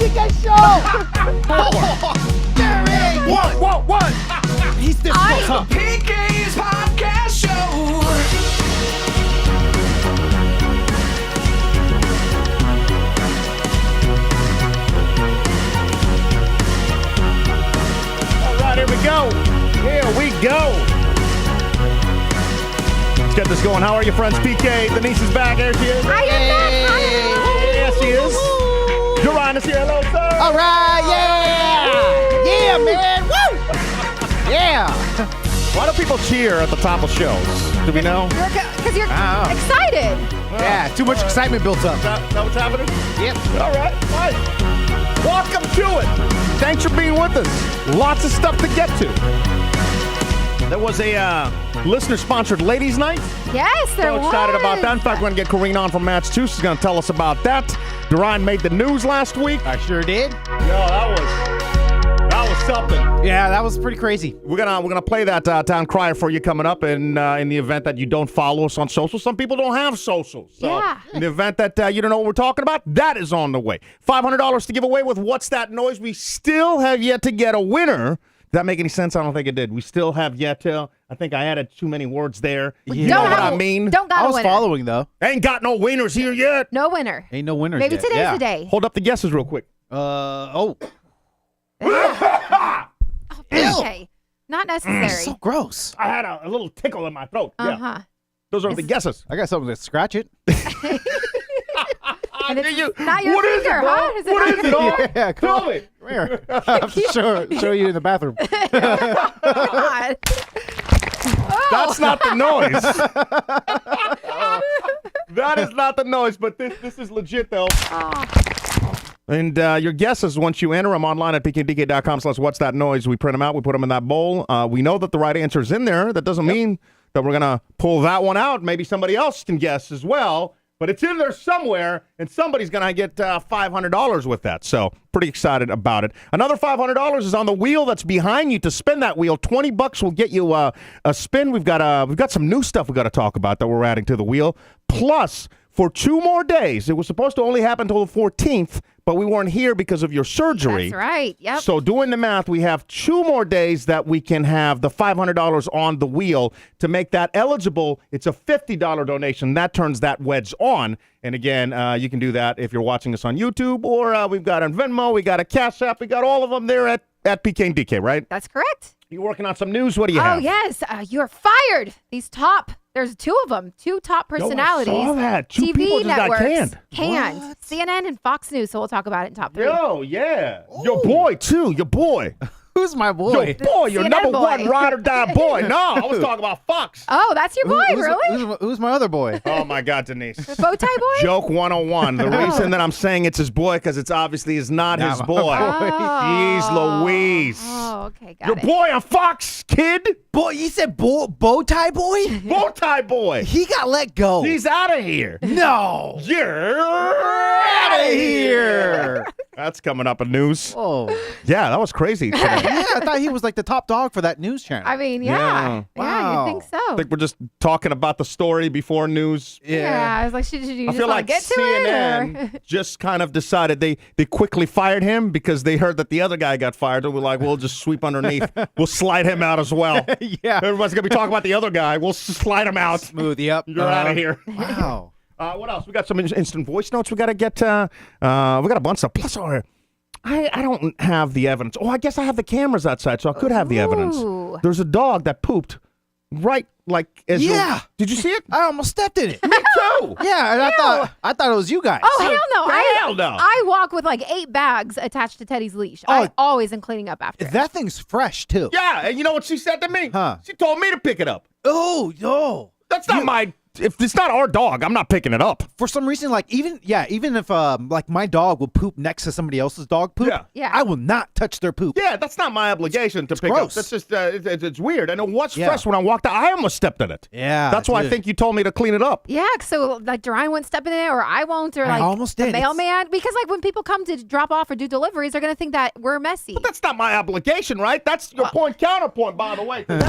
DK Show. What? He's this PK's podcast show. All right, here we go. Let's get this going. How are you, friends? PK, Denise is back. There she is. I am back. Yes, she is. Duryan is here. Hello, sir. All right, yeah, man, woo, yeah. Why do people cheer at the top of shows? Do we know? Because you're excited. Yeah, too much excitement built up. Is that what's happening? Yep. All right, fine. Welcome to it. Thanks for being with us. Lots of stuff to get to. There was a listener-sponsored ladies' night. Yes, there was. So excited about that. In fact, we're going to get Karine on from Match 2. She's going to tell us about that. Duryan made the news last week. I sure did. Yo, that was something. Yeah, that was pretty crazy. We're gonna play that town crier for you coming up in the event that you don't follow us on social. Some people don't have socials. So Yeah. in the event that you don't know what we're talking about, that is on the way. $500 to give away with What's That Noise? We still have yet to get a winner. Does that make any sense? I don't think it did. We still have yet to. I think I added too many words there. You know what I mean? Don't got I a was winner. following, though. Ain't got no winners here yet. No winner. Ain't no winners Maybe yet. today's Yeah. the day. Hold up the guesses real quick. Okay. Not necessary. So gross. I had a little tickle in my throat. Yeah. Uh-huh. Those are the guesses. I got something to scratch it. And it's You- not your what is finger, it, bro? huh? Is it What not is your it, finger? Yeah, come Tell me. Come here. I have to show you in the bathroom. God. That's not the noise. That is not the noise, but this is legit, though. And your guesses, once you enter them online at pkdk.com/what's that noise, we print them out, we put them in that bowl. We know that the right answer is in there. That doesn't mean that we're going to pull that one out. Maybe somebody else can guess as well. But it's in there somewhere, and somebody's going to get $500 with that. So pretty excited about it. Another $500 is on the wheel that's behind you to spin that wheel. $20 will get you a spin. We've got some new stuff we got to talk about that we're adding to the wheel. Plus, for 2 more days, it was supposed to only happen until the 14th, but we weren't here because of your surgery. That's right. Yep. So doing the math, we have 2 more days that we can have the $500 on the wheel. To make that eligible, it's a $50 donation. That turns that wedge on. And again, you can do that if you're watching us on YouTube, or we've got on Venmo, we got a Cash App, we got all of them there at PK and DK, right? That's correct. You're working on some news. What do you have? Oh, yes. You're fired. There's 2 of them, 2 top personalities. I saw that. 2 people TV just got networks. canned. What? CNN and Fox News, so we'll talk about it in top 3. Yo, yeah. Your boy, too. Your boy. Who's my boy? Your boy. Your CNN number boy. 1 ride or die boy. No, I was talking about Fox. Oh, that's your boy, really? Who's my other boy? Oh, my God, Denise. Bow tie boy? Joke 101. The reason that I'm saying it's his boy, because it's obviously is not his boy. Jeez Louise. Oh, okay, got Your it. boy on Fox, kid. Boy, you said bow tie boy? Bow tie boy. He got let go. He's out of here. No. You're out of here. That's coming up in news. Oh. Yeah, that was crazy today. Yeah, I thought he was like the top dog for that news channel. I mean, Yeah. yeah. Yeah, Wow. you think so. I think we're just talking about the story before news. Yeah, I was like, should you I just feel want like to get to CNN it? Or? just kind of decided they quickly fired him because they heard that the other guy got fired. And we're like, we'll just sweep underneath. We'll slide him out as well. Yeah. Everyone's going to be talking about the other guy. We'll slide him out. Smooth. Yep. You're out of here. Wow. What else? We got some instant voice notes we got to get. We got a bunch of plus. I don't have the evidence. Oh, I guess I have the cameras outside, so I could have the evidence. Ooh. There's a dog that pooped right like as Yeah. Did you see it? I almost stepped in it. Me too. Yeah, and I thought it was you guys. Oh, hell no. Hell no. I walk with like 8 bags attached to Teddy's leash. I always am cleaning up after. That thing's fresh too. Yeah, and you know what she said to me? Huh. She told me to pick it up. Oh, yo. That's not my. If it's not our dog, I'm not picking it up. For some reason, like even if like my dog will poop next to somebody else's dog poop, Yeah. I will not touch their poop. Yeah, that's not my obligation to pick up. gross. That's just it's weird. And it was Yeah. fresh when I walked out. I almost stepped in it. Yeah, That's why I dude. think you told me to clean it up. Yeah, so like Duryan won't step in it, or I won't, or I like almost the did. mailman. Because like when people come to drop off or do deliveries, they're gonna think that we're messy. But that's not my obligation, right? That's your point counterpoint, by the way. Today.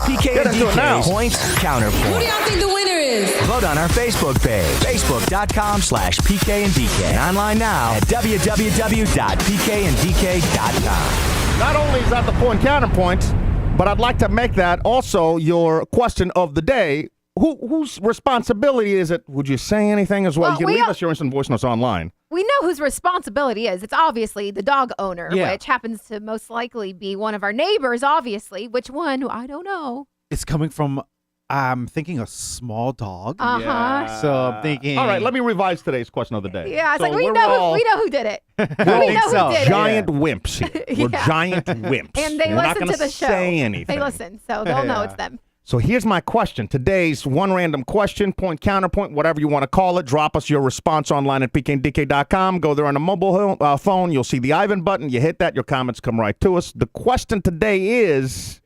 PK Get and into it now. DK points counterpoint. Who do y'all think the winner is? Vote on our Facebook page, facebook.com/PK and DK. And online now at www.pkandDK.com. Not only is that the point counterpoint, but I'd like to make that also your question of the day. Whose responsibility is it? Would you say anything as well? Well, You can we leave are- us your instant voice notes online. We know whose responsibility is. It's obviously the dog owner, Yeah. which happens to most likely be one of our neighbors, obviously. Which one? I don't know. It's coming from, I'm thinking a small dog. Uh-huh. So I'm thinking. All right, let me revise today's question of the day. Yeah, it's So like we we're know all we know who did it. We think know so. who did giant wimps here. We're Yeah. giant wimps. it. And they We're not listen gonna to the show. say anything. They listen, so they'll know it's them. So here's my question. Today's one random question, point, counterpoint, whatever you want to call it. Drop us your response online at pkandk.com. Go there on a mobile phone. You'll see the Ivan button. You hit that. Your comments come right to us. The question today is,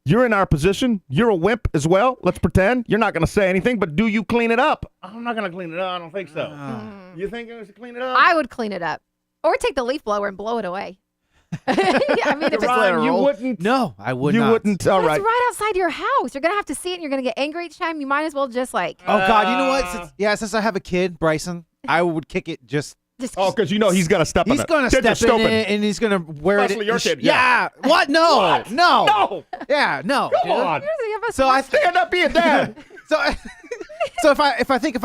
you're in our position. You're a wimp as well. Let's pretend. You're not going to say anything, but do you clean it up? I'm not going to clean it up. I don't think so. You think I should clean it up? I would clean it up. Or take the leaf blower and blow it away. I mean, if it's Ryan, you roll. wouldn't. No, I would You not. wouldn't. All But right. it's right outside your house. You're gonna have to see it, and you're gonna get angry each time. You might as well just like Oh, God. You know what? Since I have a kid, Bryson, I would kick it just. Oh, because you know he's going to step on He's it. going to Kids are step in stupid. it, and he's going to wear Especially it. your kid, Yeah. What? No. What? No. No. Yeah. No. Come on. So I Stand up, be a dad. So if I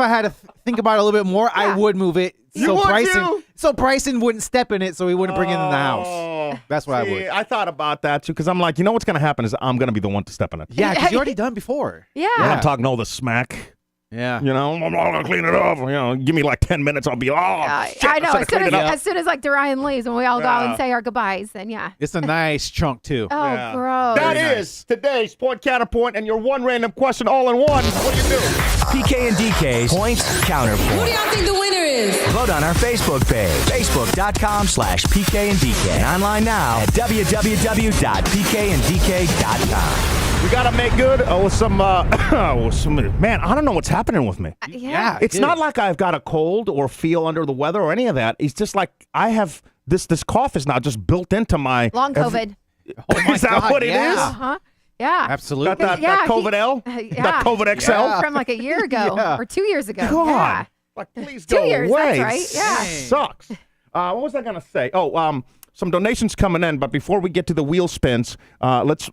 had to think about it a little bit more, I Yeah. would move it. You would So Bryson wouldn't step in it, so he wouldn't bring it in the house. Oh. That's what I See, would. I thought about that too, because I'm like, you know what's going to happen is I'm going to be the one to step in it. Yeah, because you already done before. Yeah. And I'm talking all the smack. Yeah. You know, I'm not going to clean it up. You know, give me like 10 minutes. I'll be, shit, I know. should've cleaned it up. As soon as like Duryan leaves and we all go out Yeah. and say our goodbyes, then yeah. It's a nice chunk too. Oh, Yeah. gross. That Very is today's point counterpoint and your one random question all in one. What do you do? PK and DK's points Who do counterpoint. y'all think the winner is? Vote on our Facebook page, facebook.com/PK and DK. And online now at www.pkandDK.com. We got to make good with some, man, I don't know what's happening with me. Yeah. It's not like I've got a cold or feel under the weather or any of that. It's just like I have this cough is now just built into my Long COVID. Oh my Is that God, what it yeah. is? Uh-huh. Yeah. Absolutely. Got that Yeah, COVID L? yeah. That COVID XL? Yeah. From like a year ago Yeah. or 2 years ago. God. Yeah. Like, please 2 go years, away. that's right, yeah. It sucks. What was I going to say? Oh, some donations coming in, but before we get to the wheel spins, let's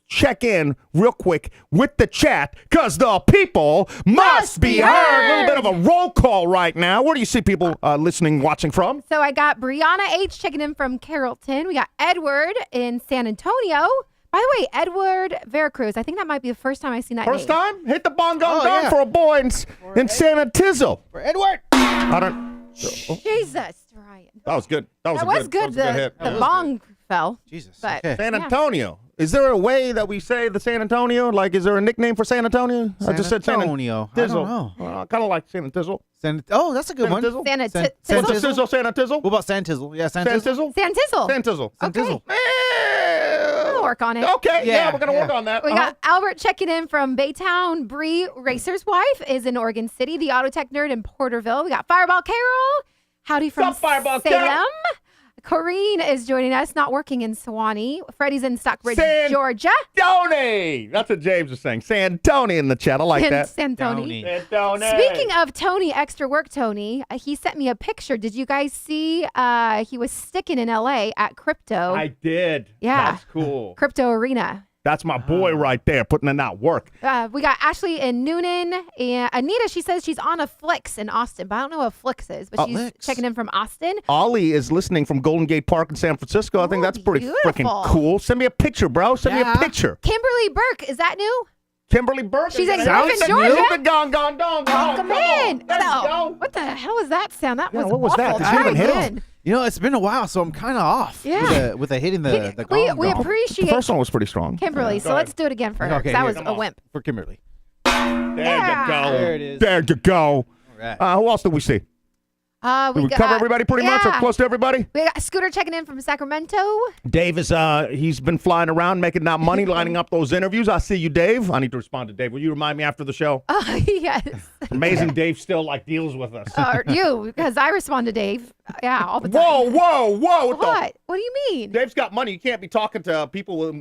check in real quick with the chat, because the people must be heard. A little bit of a roll call right now. Where do you see people listening, watching from? So I got Brianna H checking in from Carrollton. We got Edward in San Antonio. By the way, Edward Veracruz. I think that might be the first time I've seen that First name. time? Hit the bong gong Oh, gong yeah. for a boy in Santa Tizzle. For Edward. I don't. Jesus, Ryan. That was good. That was That a was good. good. That was a good hit. The bong fell. Jesus. But Okay. San yeah. Antonio. Is there a way that we say the San Antonio? Like, is there a nickname for San Antonio? I just said San Antonio. I Tizzle. don't know. I kind of like San Tizzle. Oh, that's a good San one. Tizzle? Santa San- Ti- San What's a Tizzle? sizzle, Santa Tizzle? What about San Tizzle? Yeah, San San Tizzle. Tizzle? San Tizzle. San Tizzle. San Tizzle. We'll work on it. Okay, yeah, Yeah, we're going to work yeah. on that. We got Albert checking in from Baytown. Bree, Racer's wife, is in Oregon City. The Auto Tech Nerd in Porterville. We got Fireball Carol. Howdy from Sup, Fireball Salem. Carol? Corrine is joining us, not working in Sewanee. Freddie's in Stockbridge, San- Georgia. Tony. That's what James was saying. San Tony in the chat. I like And that. Santoni. Tony. San Tony. Speaking of Tony, extra work Tony, he sent me a picture. Did you guys see he was sticking in LA at Crypto I did. Yeah. That's cool. Crypto Arena? That's my boy right there, putting in that work. We got Ashley in Noonan. And Anita, she says she's on a Flix in Austin, but I don't know what Flix is, but she's Flix. checking in from Austin. Ollie is listening from Golden Gate Park in San Francisco. I think Oh, that's pretty beautiful. freaking cool. Send me a picture, bro. Send me a Yeah. picture. Kimberly Burke, is that new? Kimberly Burke. She's in Sounds Griffin, new. Georgia. The gong, gong, dong, gong. Come Come in. on. There you No. go. What the hell was that sound? That Yeah, was what was that? awful. Did you even Try hit him? again. You know, it's been a while, so I'm kind of off. Yeah. With the hitting the we gong we gong. The appreciate first one was pretty strong. Kimberly, so let's do it again for her, Okay, because that here. was Come a on. wimp. For Kimberly. There you go. There it is. There you go. right. Who else did we see? Did we cover everybody pretty much, or close to everybody? We got Scooter checking in from Sacramento. Dave is he's been flying around making that money, lining up those interviews. I see you, Dave. I need to respond to Dave. Will you remind me after the show? Yes. Amazing Dave still like deals with us. Because I respond to Dave. Yeah, all the time. Whoa. What? What do you mean? Dave's got money. You can't be talking to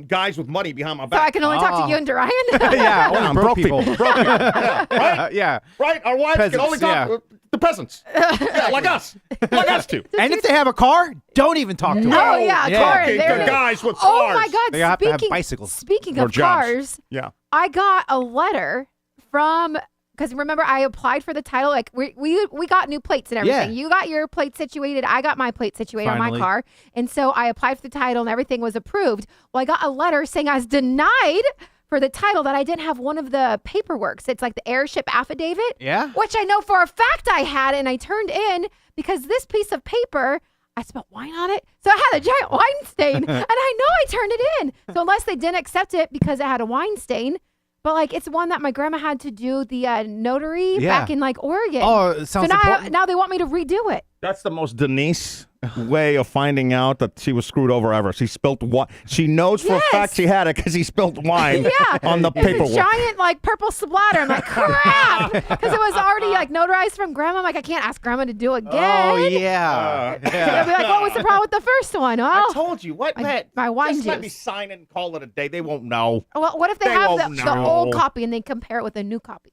guys with money behind my back. So I can only talk to you and Duryan? Yeah, only I'm broke people. Broke people. Yeah, right? Yeah. Right? Our wives can Peasants, only talk to the peasants. Yeah, like us. Like us two. And if they have a car, don't even talk to them. Oh, yeah, Yeah. car. Okay, There it is. guys with cars. Oh, my God. They have to have bicycles. Speaking Or of jobs. cars, Yeah. I got a letter from... Because remember, I applied for the title. Like we got new plates and everything. Yeah. You got your plate situated. I got my plate situated on my Finally. car. And so I applied for the title and everything was approved. Well, I got a letter saying I was denied for the title, that I didn't have one of the paperworks. It's like the airship affidavit. Yeah. Which I know for a fact I had, and I turned in because this piece of paper, I spilled wine on it. So I had a giant wine stain. And I know I turned it in. So unless they didn't accept it because it had a wine stain. But, like, it's one that my grandma had to do the notary back in, like, Oregon. Oh, it sounds so important. now they want me to redo it. That's the most Denise way of finding out that she was screwed over ever. She spilt wine. She knows for a fact she had it because he spilt wine on the It's paperwork. a giant, like, purple splatter. I'm like, crap. Because it was already, like, notarized from grandma. I'm like, I can't ask grandma to do again. Oh, yeah. They'll be like, what was the problem with the first one? I Well, told you. What, man? my wine Just let me juice. sign it and call it a day. They won't know. well, what if they They have won't the know. old copy and they compare it with a new copy?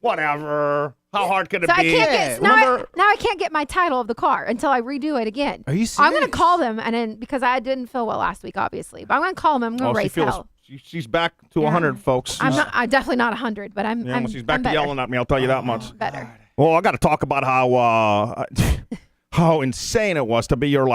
Whatever. How hard could it So I be? can't get Remember, now I can't get my title of the car until I redo it again. Are you I'm gonna serious? call them and then because I didn't feel well last week, obviously. But I'm gonna call them. I'm gonna she raise feels hell. she's back to 100, folks. I'm definitely not 100, but I'm. Yeah, I'm well, she's back I'm to better. yelling at me. I'll tell you that much. Better. Well, I got to talk about how insane it was to be your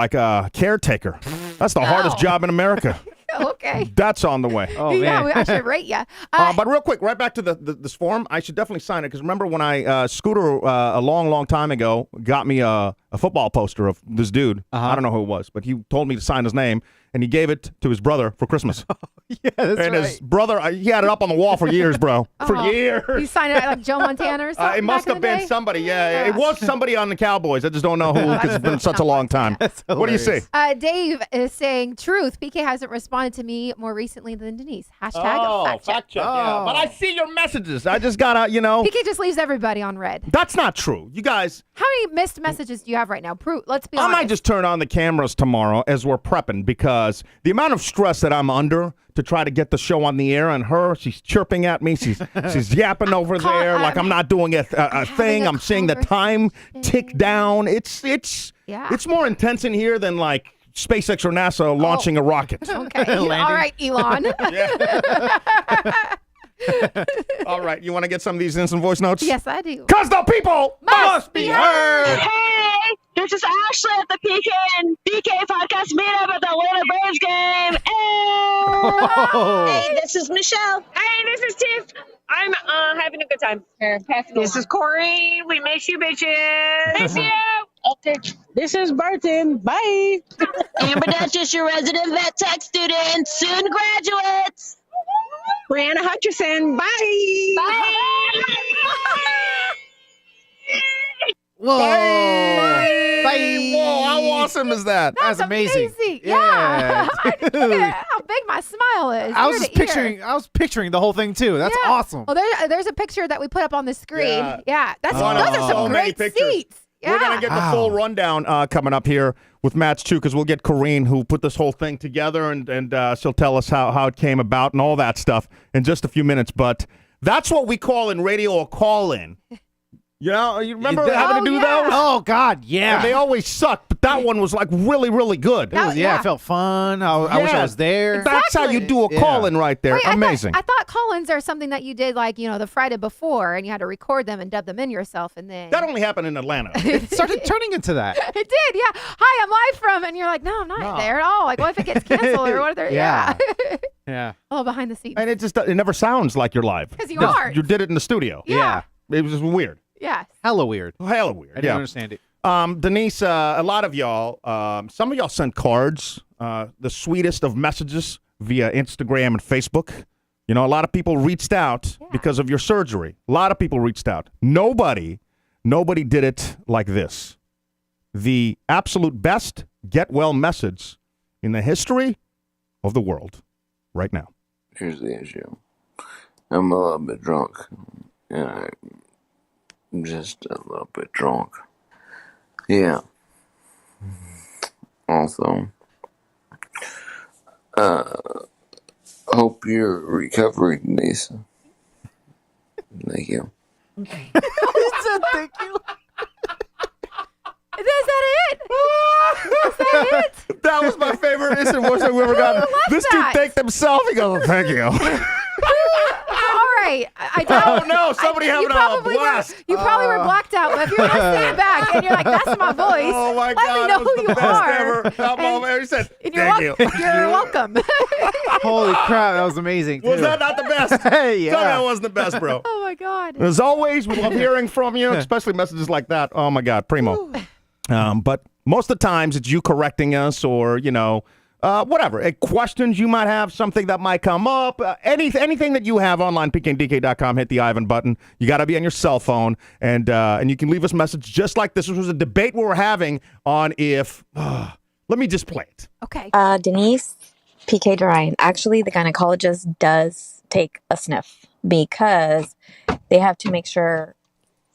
caretaker. That's the hardest job in America. Okay. That's on the way. Oh, Yeah, man. I should rate you. But real quick, right back to this form, I should definitely sign it because remember when Scooter a long time ago got me a football poster of this dude. I don't know who it was, but he told me to sign his name, and he gave it to his brother for Christmas. Yeah, that's And right. his brother, he had it up on the wall for years, bro. For You years. signed it like Joe Montana or something. It must back in have the been day? somebody. Yeah, it was somebody on the Cowboys. I just don't know who because it's been such a long time. What do you say? Dave is saying truth. PK hasn't responded to me more recently than Denise. Hashtag fact check. check. Yeah. But I see your messages. I just gotta, PK just leaves everybody on red. That's not true. You guys, How many missed messages do you have right now? Let's be I honest. might just turn on the cameras tomorrow as we're prepping because the amount of stress that I'm under to try to get the show on the air and she's chirping at me. She's yapping over there like I'm not doing a thing. I'm seeing the time tick down. It's more intense in here than like SpaceX or NASA launching a rocket. Okay. All right, Elon. All right. You want to get some of these instant voice notes? Yes, I do. Because the people must be heard. Hey, this is Ashley at the PK and DK podcast meetup at the Atlanta Braves game. Hey, this is Michelle. Hey, this is Tiff. I'm having a good time. Here, pass it This over. is Corey. We miss you, bitches. Miss you. Okay. This is Burton. Bye. Amber Duchess, your resident vet tech student, soon graduates. Brianna Hutcherson. Bye. Bye. Whoa. Bye. Bye. Whoa, how awesome is that? That's amazing. Yeah. Dude. How big my smile is. I was ear just to ear. picturing. I was picturing the whole thing too. That's Yeah. awesome. Well, there's a picture that we put up on the screen. Yeah. Yeah, those So are some many great pictures. seats. Yeah. We're going to get the full rundown coming up here with Match 2 because we'll get Corrine who put this whole thing together and she'll tell us how it came about and all that stuff in just a few minutes. But that's what we call in radio a call-in. You know, you remember having to do those? Oh God, yeah. And they always suck, but that one was like really, really good. It was, yeah. it felt fun. I wish I was there. That's how you do a Yeah. call-in right there. Wait, Amazing. I thought call-ins are something that you did like, the Friday before and you had to record them and dub them in yourself and then. That only happened in Atlanta. It started turning into that. It did, yeah. Hi, I'm live from, and you're like, no, I'm not there at all. Like, what if it gets canceled or what if they're, Yeah. yeah. Yeah. Oh, behind the scenes. And it never sounds like you're live. 'Cause you are. You did it in the studio. Yeah. It was just weird. Yes. Hella weird. Hella weird. I didn't understand it. Denise, a lot of y'all, some of y'all sent cards, the sweetest of messages via Instagram and Facebook. A lot of people reached out because of your surgery. A lot of people reached out. Nobody did it like this. the absolute best get well message in the history of the world right now. Here's the issue. I'm a little bit drunk. Yeah, I'm just a little bit drunk. Yeah. Also, hope you're recovering, Lisa. Thank you. He said thank you. Is that it? Is that it? That was my favorite instant voice I've ever gotten. This that? dude thanked himself. He goes, thank you. All right. I don't. Oh, no. Somebody having a blast. You probably were blacked out, but if you're listening back and you're like, that's my voice, Oh, my let God. me know That was who the you best are. ever. That moment. He said, And thank you. You're welcome. Holy crap, that was amazing. Was too. that not the best? Hey, yeah. Tell me that wasn't the best, bro. Oh, my God. As always, we love hearing from you, especially messages like that. Oh, my God, primo. But most of the times it's you correcting us or, whatever. Questions you might have, something that might come up, anything that you have online, pkandk.com, hit the Ivan button. You got to be on your cell phone, and you can leave us a message just like this. This was a debate we were having on if, let me just play it. Okay. Denise, PK Duryan. Actually, the gynecologist does take a sniff because they have to make sure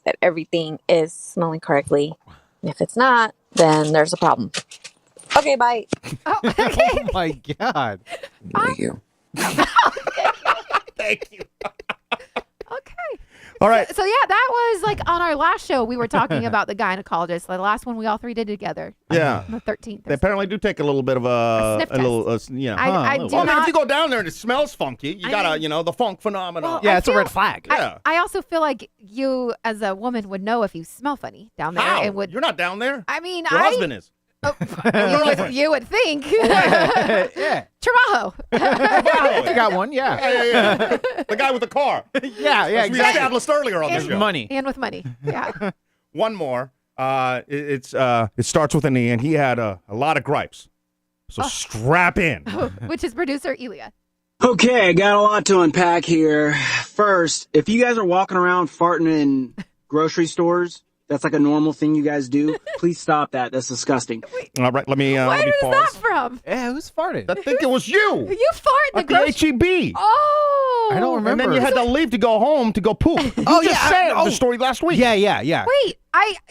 that everything is smelling correctly. And if it's not, then there's a problem. Okay, bye. Oh, okay. Oh, my God. Thank you. Thank you. Okay. All right. So, yeah, that was like on our last show, we were talking about the gynecologist, the last one we all three did together. Yeah. On the 13th. They apparently do take a little bit of a sniff little, test. I do Well, I mean, not. if you go down there and it smells funky, you gotta, the funk phenomenon. Well, Yeah, I it's a feel- red flag. Yeah. I also feel like you, as a woman, would know if you smell funny down there. How? And would. You're not down there. I mean, Your husband is. you would think. Yeah. Trabajo. I got one, yeah. Yeah. The guy with the car. Yeah, As we exactly. established earlier on this show. Money. And with money. Yeah. One more. It starts with an E, and he had a lot of gripes. So strap in. Which is producer Elia. Okay, I got a lot to unpack here. First, if you guys are walking around farting in grocery stores, that's like a normal thing you guys do, please stop that. That's disgusting. All right, let me Where is pause. that from? Yeah, who's farted? I think it was you. You fart in At the the grocery. HEB. Oh. I don't remember. And then you had to leave to go home to go poop. You just said the story last week. Yeah. Wait,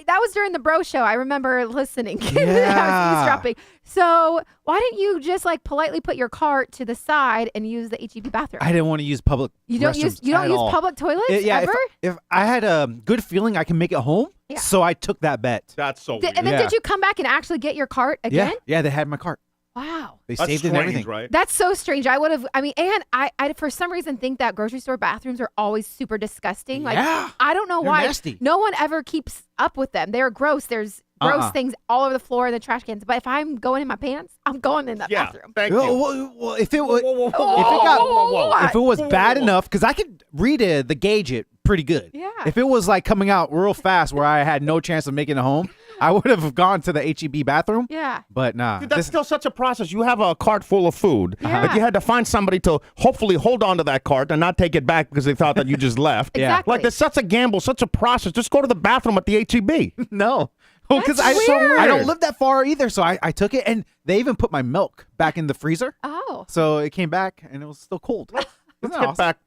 that was during the bro show. I remember listening. I was Yeah. eavesdropping. So why didn't you just like politely put your cart to the side and use the HEB bathroom? I didn't want to use public You don't restrooms use at all. public toilets Yeah, ever? if I had a good feeling I can make it home, Yeah. so I took that bet. That's so weird. And then Yeah. did you come back and actually get your cart again? Yeah, they had my cart. Wow. They That's saved it and strange, everything. right? That's so strange. I would have, and I for some reason think that grocery store bathrooms are always super disgusting. Like, Yeah. I don't know They're why. nasty. No one ever keeps up with them. They're gross. There's gross things all over the floor in the trash cans. But if I'm going in my pants, I'm going in the Yeah, bathroom. thank you. Well, if it was, Whoa. if it was bad enough, because I could read the gauge it pretty good. Yeah. If it was like coming out real fast where I had no chance of making it home, I would have gone to the HEB bathroom. Yeah. But nah. Dude, that's still such a process. You have a cart full of food. Yeah. Like you had to find somebody to hopefully hold on to that cart and not take it back because they thought that you just left. Yeah. Exactly. Like, that's such a gamble, such a process. Just go to the bathroom at the HEB. No. Well, because That's weird. I don't live that far either, so I took it, and they even put my milk back in the freezer, Oh. so it came back, and it was still cold. Let's Isn't that get awesome? back.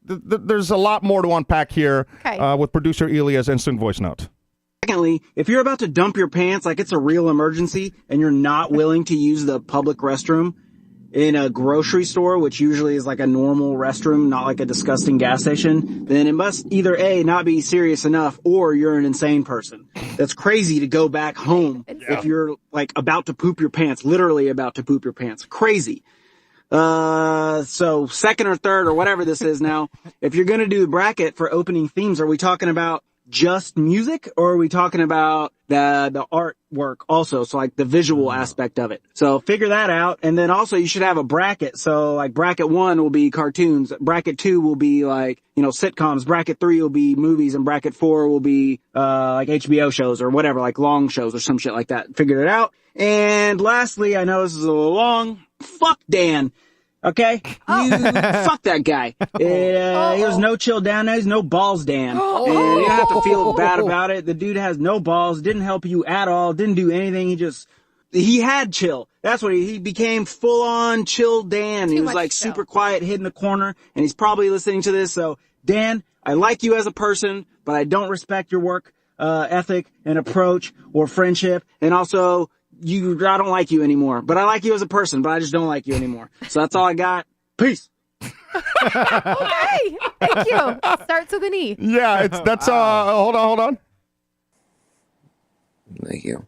There's a lot more to unpack here Okay. with producer Elia's instant voice note. Secondly, if you're about to dump your pants like it's a real emergency and you're not willing to use the public restroom in a grocery store, which usually is like a normal restroom, not like a disgusting gas station, then it must either A, not be serious enough, or you're an insane person. That's crazy to go back home if you're like about to poop your pants, literally about to poop your pants. Crazy. So second or third or whatever this is now, if you're going to do the bracket for opening themes, are we talking about just music or are we talking about the artwork also? So like the visual aspect of it. So figure that out. And then also you should have a bracket. So like bracket 1 will be cartoons. Bracket 2 will be like, sitcoms. Bracket 3 will be movies and bracket 4 will be, like HBO shows or whatever, like long shows or some shit like that. Figure it out. And lastly, I know this is a little long. Fuck Dan. Okay? Fuck that guy. He was no chill Dan. He's no balls Dan. And you don't have to feel bad about it. The dude has no balls, didn't help you at all, didn't do anything. He had chill. That's what he became full on chill Dan. He was like super quiet, hid in the corner, and he's probably listening to this. So Dan, I like you as a person, but I don't respect your work ethic and approach or friendship. And also, I don't like you anymore. But I like you as a person, but I just don't like you anymore. So that's all I got. Peace. Okay. Thank you. Starts with an E. Yeah, that's hold on. Thank you.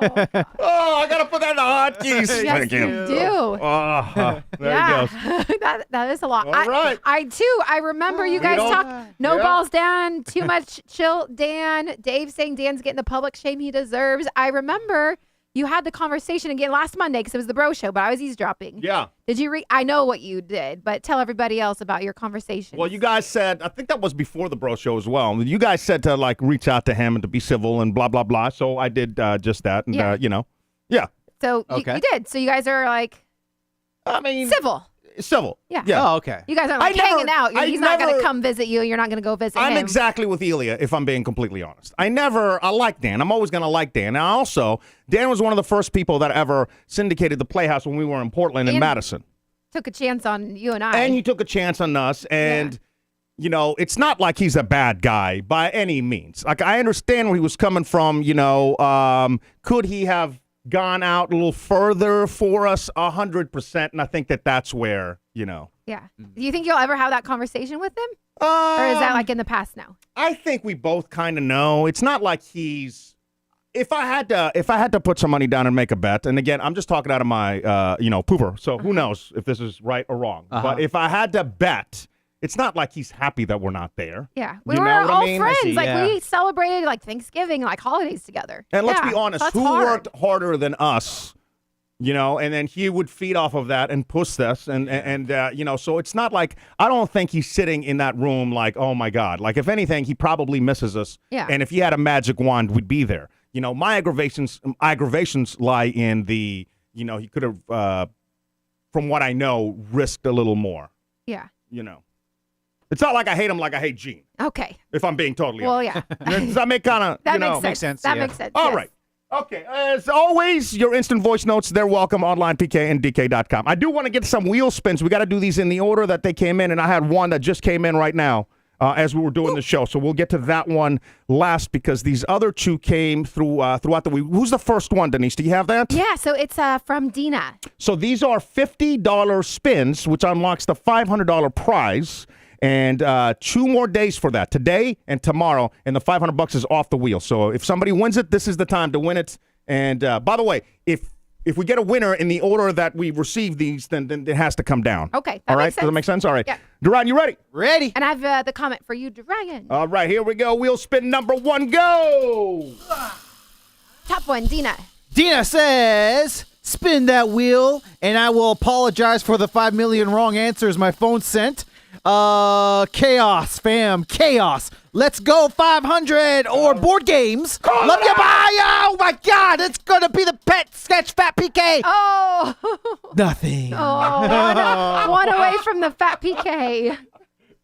I gotta put that in the hotkeys. Yes, Thank you you. do. There he goes. that is a lot. All right. I remember you guys talk no balls Dan, too much chill Dan, Dave saying Dan's getting the public shame he deserves. I remember you had the conversation again last Monday because it was the bro show, but I was eavesdropping. Yeah. Did you I know what you did, but tell everybody else about your conversation. Well, you guys said, I think that was before the bro show as well. You guys said to like reach out to him and to be civil and blah, blah, blah. So I did just that. And, yeah. So you did. So you guys are like, civil. Civil. Yeah. Oh, okay. You guys aren't like hanging out. He's not going to come visit you. You're not going to go visit him. I'm exactly with Elia, if I'm being completely honest. I like Dan. I'm always going to like Dan. And also, Dan was one of the first people that ever syndicated the Playhouse when we were in Portland and Madison. Took a chance on you and I. And he took a chance on us. And, it's not like he's a bad guy by any means. Like, I understand where he was coming from. Could he have gone out a little further for us? 100%. And I think that's where, Yeah. Do you think you'll ever have that conversation with him? Or is that like in the past now? I think we both kind of know. It's not like he's. If I had to put some money down and make a bet, and again, I'm just talking out of my pooper. So who knows if this is right or wrong? But if I had to bet, it's not like he's happy that we're not there. Yeah, we were all friends. We celebrated like Thanksgiving, like holidays together. And let's be honest, who worked harder than us? And then he would feed off of that and push this. And so it's not like, I don't think he's sitting in that room like, oh my God. Like, if anything, he probably misses us. Yeah. And if he had a magic wand, we'd be there. My aggravations lie in the, he could have, from what I know, risked a little more. Yeah. It's not like I hate him like I hate Gene. Okay. If I'm being totally honest. Yeah. Does that make kind of, that makes sense. That makes sense. All right. Okay, as always, your instant voice notes, they're welcome online, PKandDK.com. I do want to get some wheel spins. We got to do these in the order that they came in, and I had one that just came in right now as we were doing the show. So we'll get to that one last because these other two came throughout the week. Who's the first one, Denise? Do you have that? Yeah, so it's from Dina. So these are $50 spins, which unlocks the $500 prize. And 2 more days for that, today and tomorrow, and the $500 is off the wheel. So if somebody wins it, this is the time to win it. And by the way, if we get a winner in the order that we receive these, then it has to come down. Okay, all right, makes sense. Does that make sense? All right, yeah. Duryan, you ready? Ready. And I have the comment for you, Duryan. All right, here we go. Wheel spin number 1, go. Top one, Dina. Dina says, spin that wheel, and I will apologize for the 5 million wrong answers my phone sent. Chaos, fam. Chaos. Let's go 500 or board games. Love you, bye. Oh, my God. It's going to be the pet sketch Fat PK. Oh. Nothing. Oh, one away from the Fat PK.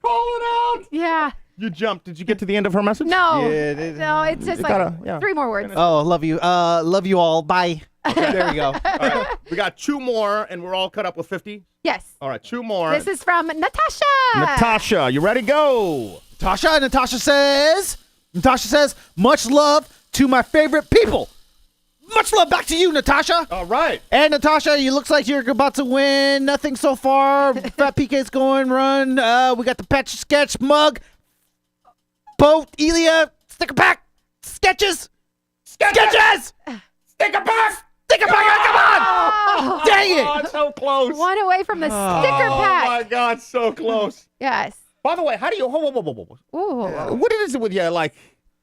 Call it out. Yeah. You jumped. Did you get to the end of her message? No. Yeah, no, it's just like 3 more words. Oh, love you. Love you all. Bye. Okay, there we go. All right. We got 2 more, and we're all cut up with 50? Yes. All right, 2 more. This is from Natasha. Natasha, you ready? Go. Natasha says, much love to my favorite people. Much love back to you, Natasha. All right. And Natasha, you looks like you're about to win. Nothing so far. Fat PK's going run. We got the patch sketch mug. Boat, Elia, sticker pack, sketches. Sketches! Sticker pack! Sticker pack! Come on! Dang it! Oh, it's so close. One away from the sticker pack. Oh, my God, so close. Yes. By the way, how do you... Whoa. Ooh. What is it with you? Like,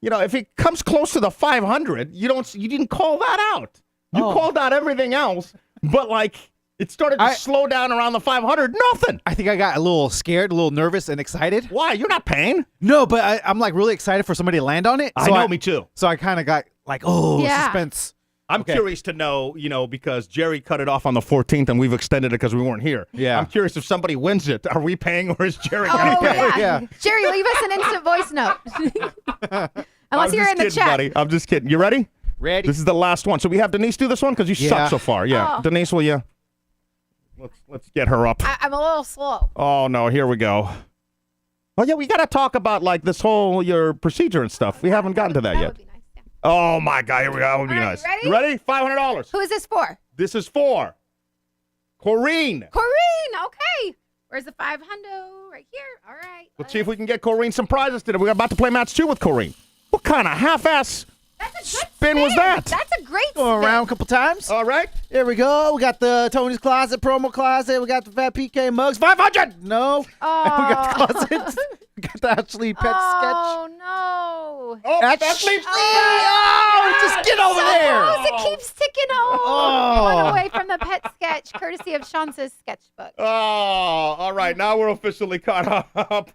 if it comes close to the 500, you didn't call that out. You called out everything else, but, like, it started to slow down around the 500. Nothing. I think I got a little scared, a little nervous and excited. Why? You're not paying. No, but I'm, like, really excited for somebody to land on it. I know, me too. So I kind of got, like, suspense. I'm Okay. curious to know, because Jerry cut it off on the 14th and we've extended it because we weren't here. Yeah. I'm curious if somebody wins it. Are we paying or is Jerry going Oh, to pay? yeah. Yeah. Jerry, leave us an instant voice note. Unless I'm you're just in the kidding, chat. buddy. I'm just kidding. You ready? Ready? This is the last one. So we have Denise do this one because you Yeah. suck so far. Yeah. Oh. Denise, will you? Let's get her up. I'm a little slow. Oh, no. Here we go. Oh, yeah. We got to talk about this whole your procedure and stuff. We haven't gotten to that yet. Would be nice. Yeah. Oh, my God. Here we go. That would be All right, nice. ready? You ready? $500. Who is this for? This is for Corrine. Corrine. Okay. Where's the 500? Right here. All right. Let's see if we can get Corrine some prizes today. We're about to play match 2 with Corrine. What kind of half-ass That's a good spin was that? That's a great Going spin. around a couple times. All right. Here we go. We got the Tony's Closet promo closet. We got the Fat PK mugs. 500. No. We got the closet. We got the Ashley pet sketch. Oh, no. Oh, Ashley. Oh, just get over there. Close. It keeps ticking. Oh. One away from the pet sketch, courtesy of Shanta's sketchbook. Oh, all right. Now we're officially caught up.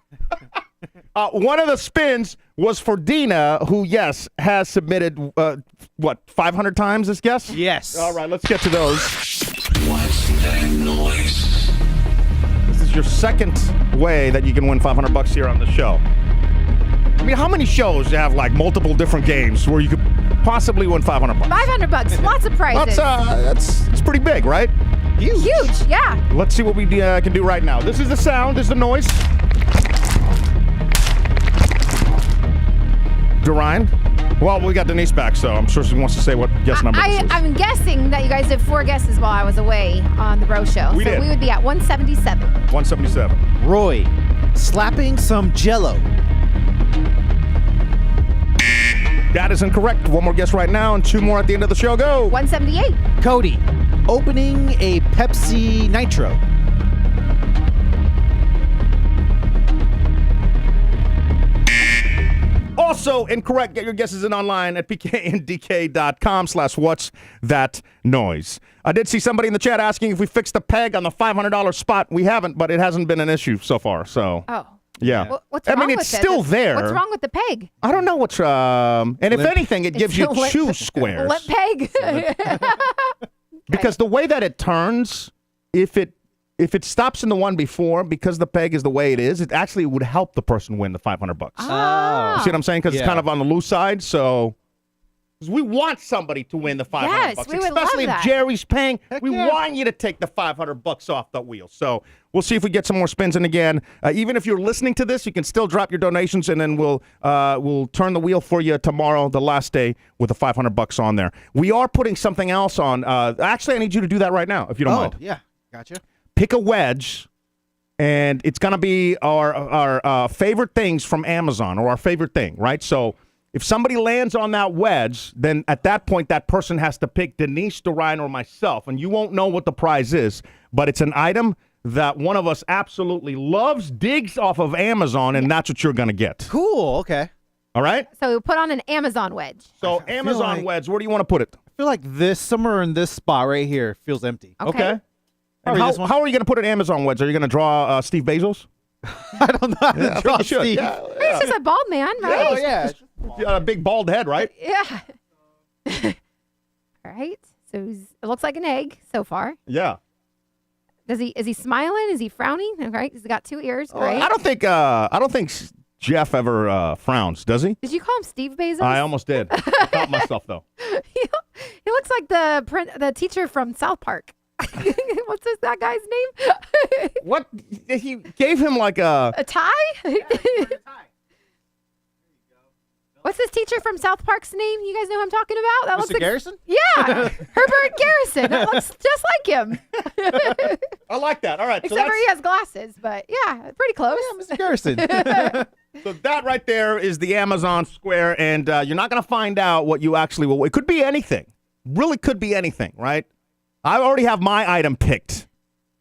One of the spins was for Dina, who, yes, has submitted, 500 times this guess? Yes. All right, let's get to those. What's that noise? This is your second way that you can win $500 here on the show. I mean, how many shows do you have, multiple different games where you could possibly win $500? $500. Lots of prizes. That's pretty big, right? Huge. Yeah. Let's see what we can do right now. This is the sound. This is the noise. Duryan. Well, we got Denise back, so I'm sure she wants to say what guess number this is. I'm guessing that you guys did 4 guesses while I was away on the Bro Show. We did. We would be at 177. 177. Roy, slapping some Jello. That is incorrect. One more guess right now, and 2 more at the end of the show. Go. 178. Cody, opening a Pepsi Nitro. Also incorrect. Get your guesses in online at pkndk.com/what's that noise. I did see somebody in the chat asking if we fixed the peg on the $500 spot. We haven't, but it hasn't been an issue so far. So, Oh. yeah. What's I wrong mean, with it's it? still there. What's wrong with the peg? I don't know what's and if Limp. anything, it gives you It's a limp- 2 squares. Limp peg. Because the way that it turns, if it stops in the one before, because the peg is the way it is, it actually would help the person win the $500. Oh. You see what I'm saying? Because it's Yeah. kind of on the loose side. So 'cause we want somebody to win the $500. Yes, we would love especially that. if Jerry's paying. We yeah. want you to take the $500 off the wheel. So we'll see if we get some more spins in again. Even if you're listening to this, you can still drop your donations, and then we'll turn the wheel for you tomorrow, the last day, with the $500 on there. We are putting something else on. Actually, I need you to do that right now, if you don't mind. Yeah. Gotcha. Pick a wedge, and it's going to be our favorite things from Amazon, or our favorite thing, right? So if somebody lands on that wedge, then at that point, that person has to pick Denise, Duryan, or myself, and you won't know what the prize is, but it's an item that one of us absolutely loves, digs off of Amazon, and that's what you're going to get. Cool. Okay. All right? So we put on an Amazon wedge. So Amazon like- wedge, where do you want to put it? I feel like somewhere in this spot right here feels empty. Okay. And Probably this one. how are you going to put an Amazon wedge? Are you going to draw Steve Bezos? I don't know how to I draw think you should. Steve. Yeah, He's just a bald man, right? Oh, yeah. You got a big bald head, right? Yeah. All right. So it looks like an egg so far. Yeah. Is he smiling? Is he frowning? Okay. He's got 2 ears. Right. I don't think Jeff ever frowns, does he? Did you call him Steve Bezos? I almost did. I caught myself though. he looks like the teacher from South Park. What's that guy's name? What? He gave him like a tie? What's this teacher from South Park's name? You guys know who I'm talking about? That Mr. looks like Garrison? Yeah, Herbert Garrison. That looks just like him. I like that. All right. Except for he has glasses, but yeah, pretty close. Mr. Garrison. So that right there is the Amazon Square, and you're not going to find out what you actually will. It could be anything. Really could be anything, right? I already have my item picked,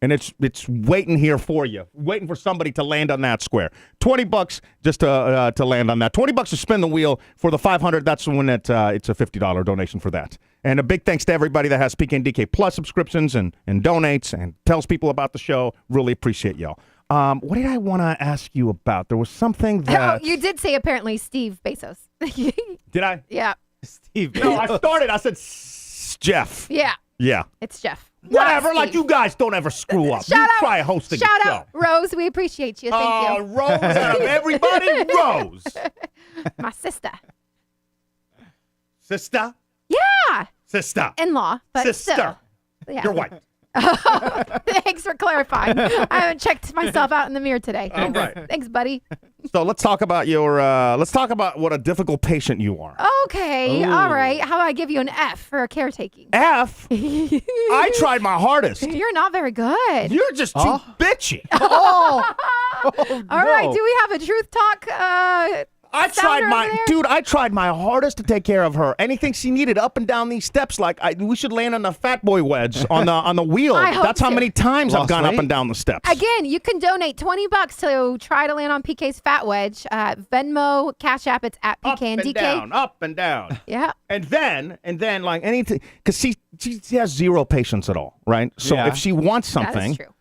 and it's waiting here for you, waiting for somebody to land on that square. $20 just to land on that. $20 to spin the wheel for the 500. That's when it's a $50 donation for that. And a big thanks to everybody that has PK and DK Plus subscriptions and donates and tells people about the show. Really appreciate y'all. What did I want to ask you about? There was something that... Oh, you did say apparently Steve Bezos. Did I? Yeah. Steve No, I Bezos. started. I said Jeff. Yeah, Yeah. it's Jeff. Whatever. Not Like, Steve. you guys don't ever screw up. Shout You out, try hosting a shout show. out, Rose. We appreciate you. Thank you. Rose out of everybody, Rose. My sister. Sister? Yeah. Sister. In-law, but Sister. still. Yeah. You're white. Thanks for clarifying. I haven't checked myself out in the mirror today. All right. Thanks, buddy. So let's talk about let's talk about what a difficult patient you are. Okay. Ooh. All right. How about I give you an F for caretaking? F? I tried my hardest. You're not very good. You're just too bitchy. All right. Do we have a truth talk? I tried sounder over there? I tried my hardest to take care of her. Anything she needed up and down these steps, like we should land on the fat boy wedge on the wheel. I hope That's how so. many times I've Lost gone up weight? and down the steps. Again, you can donate $20 to try to land on PK's fat wedge. Venmo, Cash App, it's at PK Up and and DK. down, up and down. Yeah. And then like anything, because she has zero patience at all, right? So Yeah. if she wants That is something, true.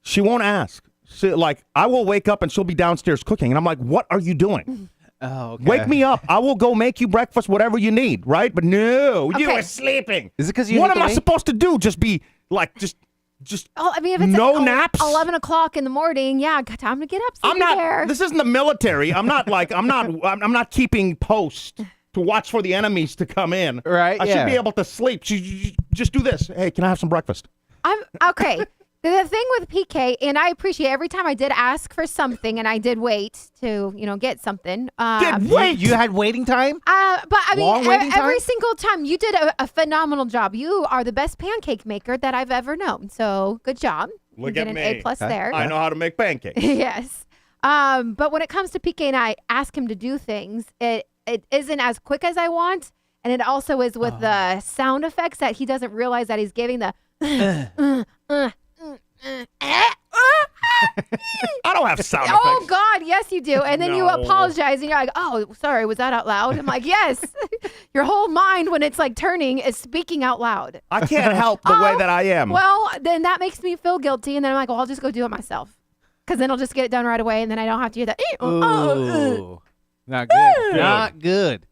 she won't ask. Like, I will wake up and she'll be downstairs cooking, and I'm like, what are you doing? Oh, okay. Wake me up. I will go make you breakfast, whatever you need, right? But no, you Okay. are sleeping. Is it because you What hate am the I weight? supposed to do? Just be like, just. Oh, I mean, if it's No naps? 11 o'clock in the morning, yeah, got time to get up. I'm not. There. This isn't the military. I'm not like. I'm not keeping post to watch for the enemies to come in. Right, I yeah. should be able to sleep. Just do this. Hey, can I have some breakfast? I'm okay. The thing with PK, and I appreciate every time I did ask for something, and I did wait to, get something. You had waiting time? But I Long mean, waiting every time? single time you did a phenomenal job. You are the best pancake maker that I've ever known. So good job. Look you at get an me. A+ there. I know how to make pancakes. Yes. But when it comes to PK and I ask him to do things, it isn't as quick as I want, and it also is with the sound effects that he doesn't realize that he's giving the. I don't have sound Oh effects. God, yes you do. And then you No. apologize and you're like, oh, sorry, was that out loud? I'm like, yes. Your whole mind when it's like turning is speaking out loud. I can't help the way that I am. Well, then that makes me feel guilty, and then I'm like, well, I'll just go do it myself. Because then I'll just get it done right away, and then I don't have to hear that. Ooh. Not good. Not good.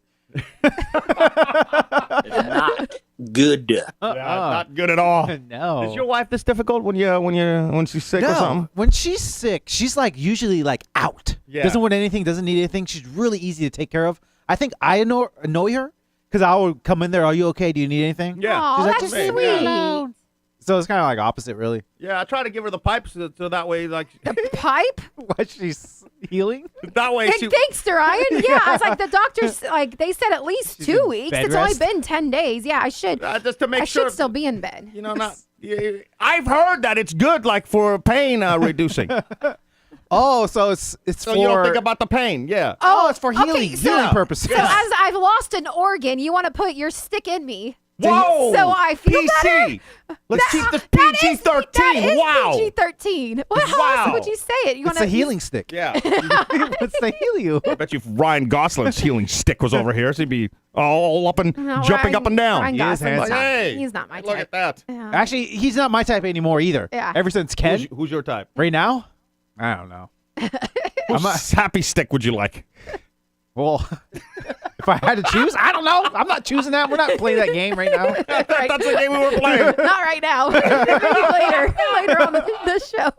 Not good. Yeah, not good at all. No. Is your wife this difficult when she's sick or No. something? When she's sick, she's like usually like out. Yeah. Doesn't want anything, doesn't need anything. She's really easy to take care of. I think I annoy her because I will come in there. Are you okay? Do you need anything? Yeah. Oh, She's like, that's "Just sweet. leave me alone." So it's kind of like opposite, really. Yeah, I try to give her the pipes so that way, like, Pipe? Why she's healing? that way Hey, she. thanks, Duryan. Yeah, I was like, the doctors, like, they said at least She's 2 in weeks. bed It's only rest? been 10 days. Yeah, I should. Just to make I sure. should still be in bed. Not. Yeah, I've heard that it's good, like for pain reducing. Oh, so it's So for you don't think about the pain. Yeah. Oh, it's for okay, healing, so- healing purposes. So as I've lost an organ, you want to put your stick in me. Whoa. So I feel PC. better. Let's keep this That is- PG-13. That is Wow. PG-13. How Wow. else would you say it? You It's a healing stick. Yeah. It's to heal you. I bet you if Ryan Gosling's healing stick was over here, so he'd be all up and No, jumping Ryan- up and down. Ryan He is Gosling's handsome. not, Hey, he's not my Look type. at that. Yeah. Actually, he's not my type anymore either. Yeah. Ever since Ken. Who's your type? Right now? I don't know. Whose happy stick would you like? Well, if I had to choose, I don't know. I'm not choosing that. We're not playing that game right now. Right. That's the game we were playing. Not right now. later on the show.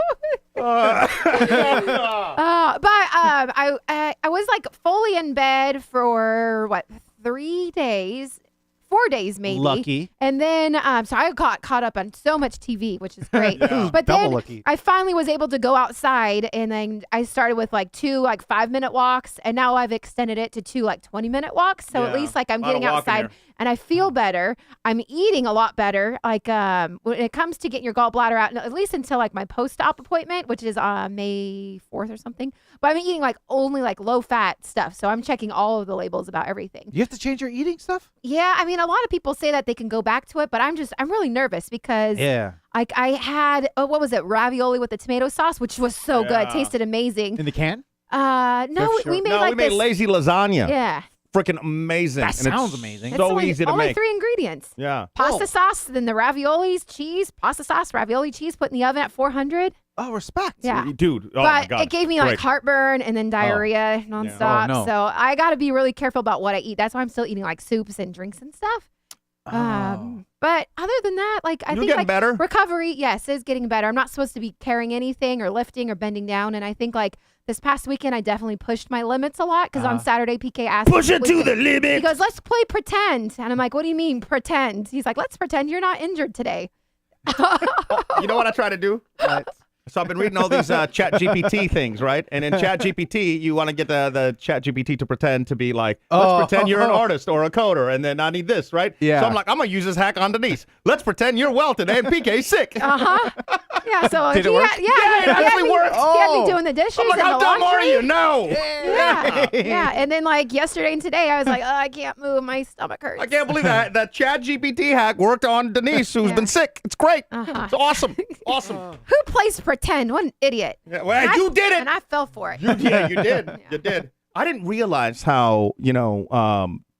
I was like fully in bed for 3 days, 4 days maybe. Lucky. And then so I got caught up on so much TV, which is great. Yeah. But Double then lucky. I finally was able to go outside, and then I started with like 2 5-minute walks, and now I've extended it to 2 20-minute walks. So at Yeah. least like I'm Lot of getting walking outside here. and I feel better. I'm eating a lot better. Like when it comes to getting your gallbladder out, at least until like my post-op appointment, which is May 4th or something. But I'm eating like only like low-fat stuff. So I'm checking all of the labels about everything. You have to change your eating stuff? Yeah, I mean, a lot of people say that they can go back to it, but I'm really nervous because Yeah. like I had what was it, ravioli with the tomato sauce, which was so good, Yeah. tasted amazing. In the can? No, Sure. we made No, like we made this. lazy lasagna. Yeah, Freaking amazing. That And it's sounds amazing. It's So only, easy to only make. 3 ingredients: Yeah. pasta sauce, then the raviolis, cheese, pasta sauce, ravioli, cheese, put in the oven at 400. Oh, respect. Yeah. Dude. Oh my But God. it gave me like Great. heartburn and then diarrhea nonstop. Oh, no. So I got to be really careful about what I eat. That's why I'm still eating like soups and drinks and stuff. Oh. But other than that, like I You're think getting like better. recovery, yes, is getting better. I'm not supposed to be carrying anything or lifting or bending down, and I think like this past weekend I definitely pushed my limits a lot because on Saturday PK asked Push me it to the limit. He goes, "Let's play pretend," and I'm like, "What do you mean pretend?" He's like, "Let's pretend you're not injured today." You know what I try to do? So I've been reading all these Chat GPT things, right? And in Chat GPT, you want to get the Chat GPT to pretend to be like, let's pretend you're an artist or a coder, and then I need this, right? Yeah. So I'm like, I'm going to use this hack on Denise. Let's pretend you're well today and PK's sick. Yeah, so Did it he work? had, Yeah, it actually worked. He had me doing the dishes I'm like, and how the dumb are laundry. you? No. Yeah. And then like yesterday and today, I was like, I can't move. My stomach hurts. I can't believe that Chat GPT hack worked on Denise, who's been sick. It's great. It's awesome. Awesome. Who plays pretend? What an idiot. Yeah, well, you did it. And I fell for it. You did. You did. I didn't realize how,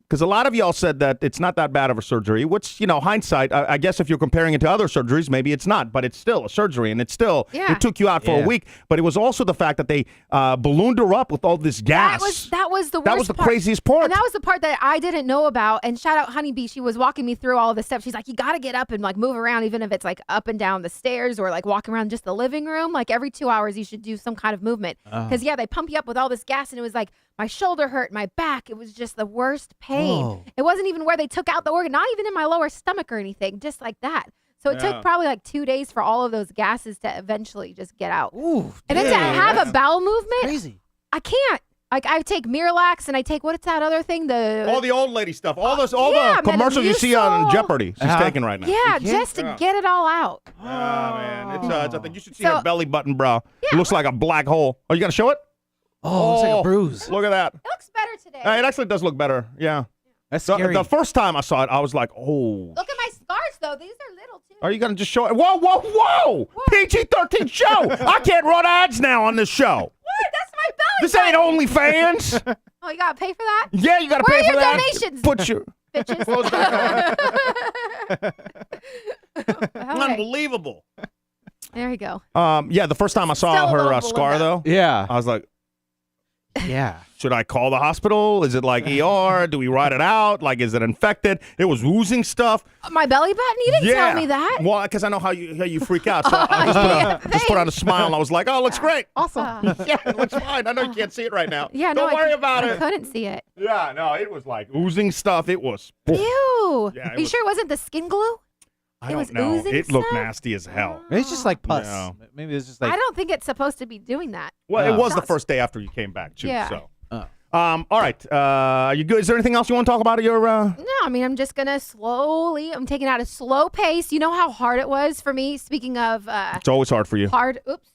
because a lot of y'all said that it's not that bad of a surgery, which, hindsight, I guess if you're comparing it to other surgeries, maybe it's not, but it's still a surgery, and it took you out for a week. But it was also the fact that they ballooned her up with all this gas. That was the worst That was the part. craziest part. And that was the part that I didn't know about. And shout out Honeybee. She was walking me through all of the steps. She's like, you got to get up and like move around, even if it's like up and down the stairs or like walking around just the living room. Like every 2 hours, you should do some kind of movement. Because, they pump you up with all this gas. And it was like my shoulder hurt, my back. It was just the worst pain. Whoa. It wasn't even where they took out the organ, not even in my lower stomach or anything, just like that. So it took probably like 2 days for all of those gases to eventually just get out. Ooh, And then to have a bowel movement, crazy. I can't. Like I take Miralax and I take what's that other thing? All the old lady stuff. All the commercials you see on Jeopardy. She's taking right now. Yeah, just to get it all out. Oh, man. It's I think you should see her belly button, bro. It looks like a black hole. Are you going to show it? Oh, looks like a bruise. Look at that. It looks better today. It actually does look better. Yeah. That's scary. The first time I saw it, I was like, oh. Look at my scars though. These are little too. Are you going to just show it? Whoa. PG-13 show. I can't run ads now on this show. What? That's my belly. This ain't OnlyFans. Oh, you gotta pay for that? Yeah, you got to Where pay are for your that. donations? Put your... Okay. Unbelievable. There you go. The first time I saw Still a her little scar, though, Yeah. I was like, Yeah. should I call the hospital? Is it like ER? Do we write it out? Like, is it infected? It was oozing stuff. My belly button? You didn't tell me that. Well, because I know how you freak out. So I just put on a smile. And I was like, oh, it looks great. Awesome. Yeah, it looks fine. I know you can't see it right now. Yeah, Don't worry about I it. couldn't see it. Yeah, no, it was like oozing stuff. It was. Ew. Yeah, Are you sure it wasn't the skin glue? I It don't was know. oozing It looked stuff? nasty as hell. Maybe it's just like pus. No. Maybe it's just like. I don't think it's supposed to be doing that. Well, it was the Sounds- first day after you came back, too. Yeah. So. All right. Are you good? Is there anything else you want to talk about at your? No, I mean, I'm just going to I'm taking out a slow pace. You know how hard it was for me? Speaking of It's always hard for you. oops.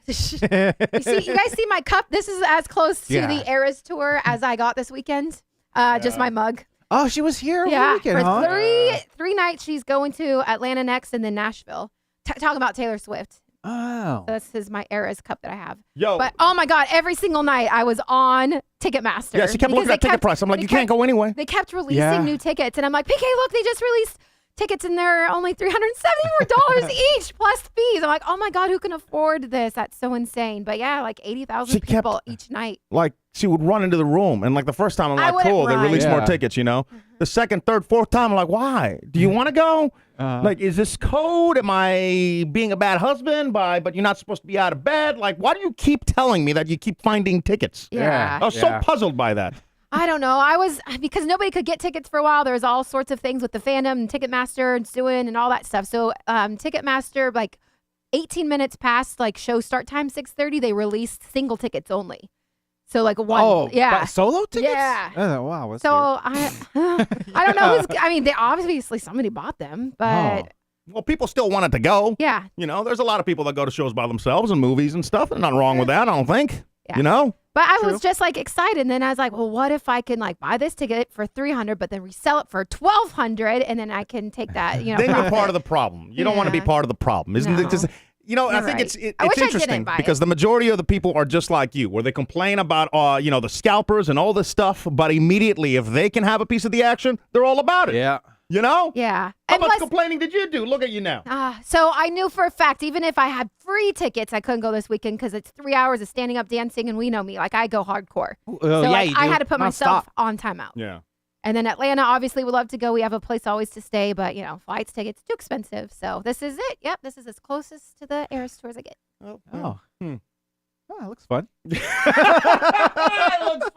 you guys see my cup? This is as close to the Eras tour as I got this weekend. Just my mug. Oh, she was here over the Yeah, weekend, for huh? three nights. She's going to Atlanta next and then Nashville. Talking about Taylor Swift. Oh. So this is my Eras cup that I have. Yo. But oh my God, every single night I was on Ticketmaster. Yeah, she kept looking at ticket price. I'm like, you can't go anyway. They kept releasing new tickets, and I'm like, PK, look, they just released tickets, and they're only $374 each plus fees. I'm like, oh my God, who can afford this? That's so insane. But yeah, like 80,000 people each night. Like, she would run into the room, and like the first time, I'm I like, wouldn't cool, they run. released more Yeah. tickets, you know? The second, third, fourth time, I'm like, why? Do you want to go? Like, is this code? Am I being a bad husband but you're not supposed to be out of bed? Like, why do you keep telling me that you keep finding tickets? Yeah. I was so puzzled by that. I don't know. Because nobody could get tickets for a while. There was all sorts of things with the fandom and Ticketmaster and suing and all that stuff. So Ticketmaster, like 18 minutes past like show start time, 6:30, they released single tickets only. So like one, but solo tickets? Yeah. Oh, wow. That's So weird. I don't know I mean, they obviously somebody bought them, but Well, people still wanted to go. yeah. You know, there's a lot of people that go to shows by themselves and movies and stuff. There's nothing wrong with that, I don't think. Yeah. You know? But I was just like excited, and then I was like, well, what if I can like buy this ticket for $300, but then resell it for $1,200, and then I can take that, you know. Then you're profit. part of the problem. You don't want to be Yeah. part of the problem, isn't it? No. Just, you know, I You're think right. it's I wish I didn't interesting buy because it. the majority of the people are just like you, where they complain about, the scalpers and all this stuff, but immediately if they can have a piece of the action, they're all about it. Yeah. You know? Yeah. How And much plus, complaining did you do? Look at you now. so I knew for a fact, even if I had free tickets, I couldn't go this weekend because it's 3 hours of standing up dancing, and we know me, like I go hardcore. Oh, so yeah, like, you I do. had to put myself Nonstop. on timeout. Yeah. And then Atlanta, obviously, we love to go. We have a place always to stay, but, flights, tickets, too expensive. So this is it. Yep, this is as closest to the Eras tour as I get. Oh, it looks fun. It looks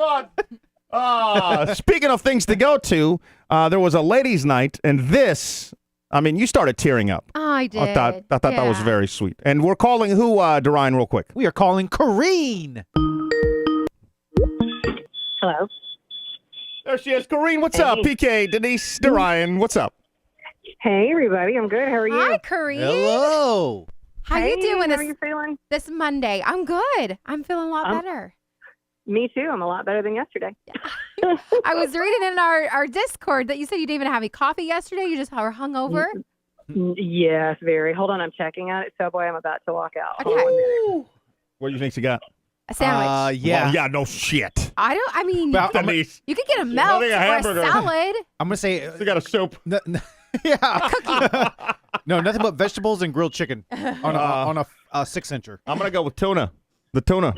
fun. Speaking of things to go to, there was a ladies' night, and this, you started tearing up. I did. I thought that was very sweet. And we're calling who, Duryan, real quick? We are calling Crier. Hello. There she is. Crier, what's up? PK, Denise, Duryan, what's up? Hey, everybody. I'm good. How are you? Hi, Crier. Hello. How you doing How are you feeling? this Monday? I'm good. I'm feeling a lot better. Me too. I'm a lot better than yesterday. I was reading in our Discord that you said you didn't even have any coffee yesterday. You just were hungover. Yes, very. Hold on. I'm checking out at Subway. I'm about to walk out. Okay. What do you think she got? A sandwich. Yeah. Well, yeah, no shit. Denise. You could get a melt or a salad. I'm going to say. She got a soup. Yeah. No, nothing but vegetables and grilled chicken on a 6-incher. I'm going to go with tuna. The tuna.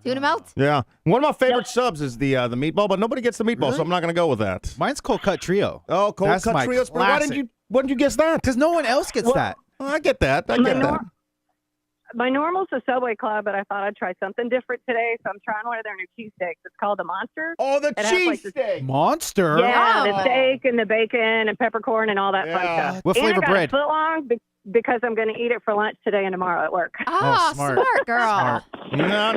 Tuna melt? Yeah. One of my favorite subs is the meatball, but nobody gets the meatball, so I'm not going to go with that. Mine's cold cut trio. Oh, cold That's cut my trio. Why didn't you guess that? Because no one else gets that. Oh, I get that. I get that. My normal's a Subway Club, but I thought I'd try something different today, so I'm trying one of their new cheesesteaks. It's called the Monster. Oh, the It has, like, this- cheesesteak. Monster? Yeah, Oh. the steak and the bacon and peppercorn and all that fun Yeah. stuff. What and flavor I got bread? a foot long because I'm going to eat it for lunch today and tomorrow at work. Oh, smart. girl. Smart. No.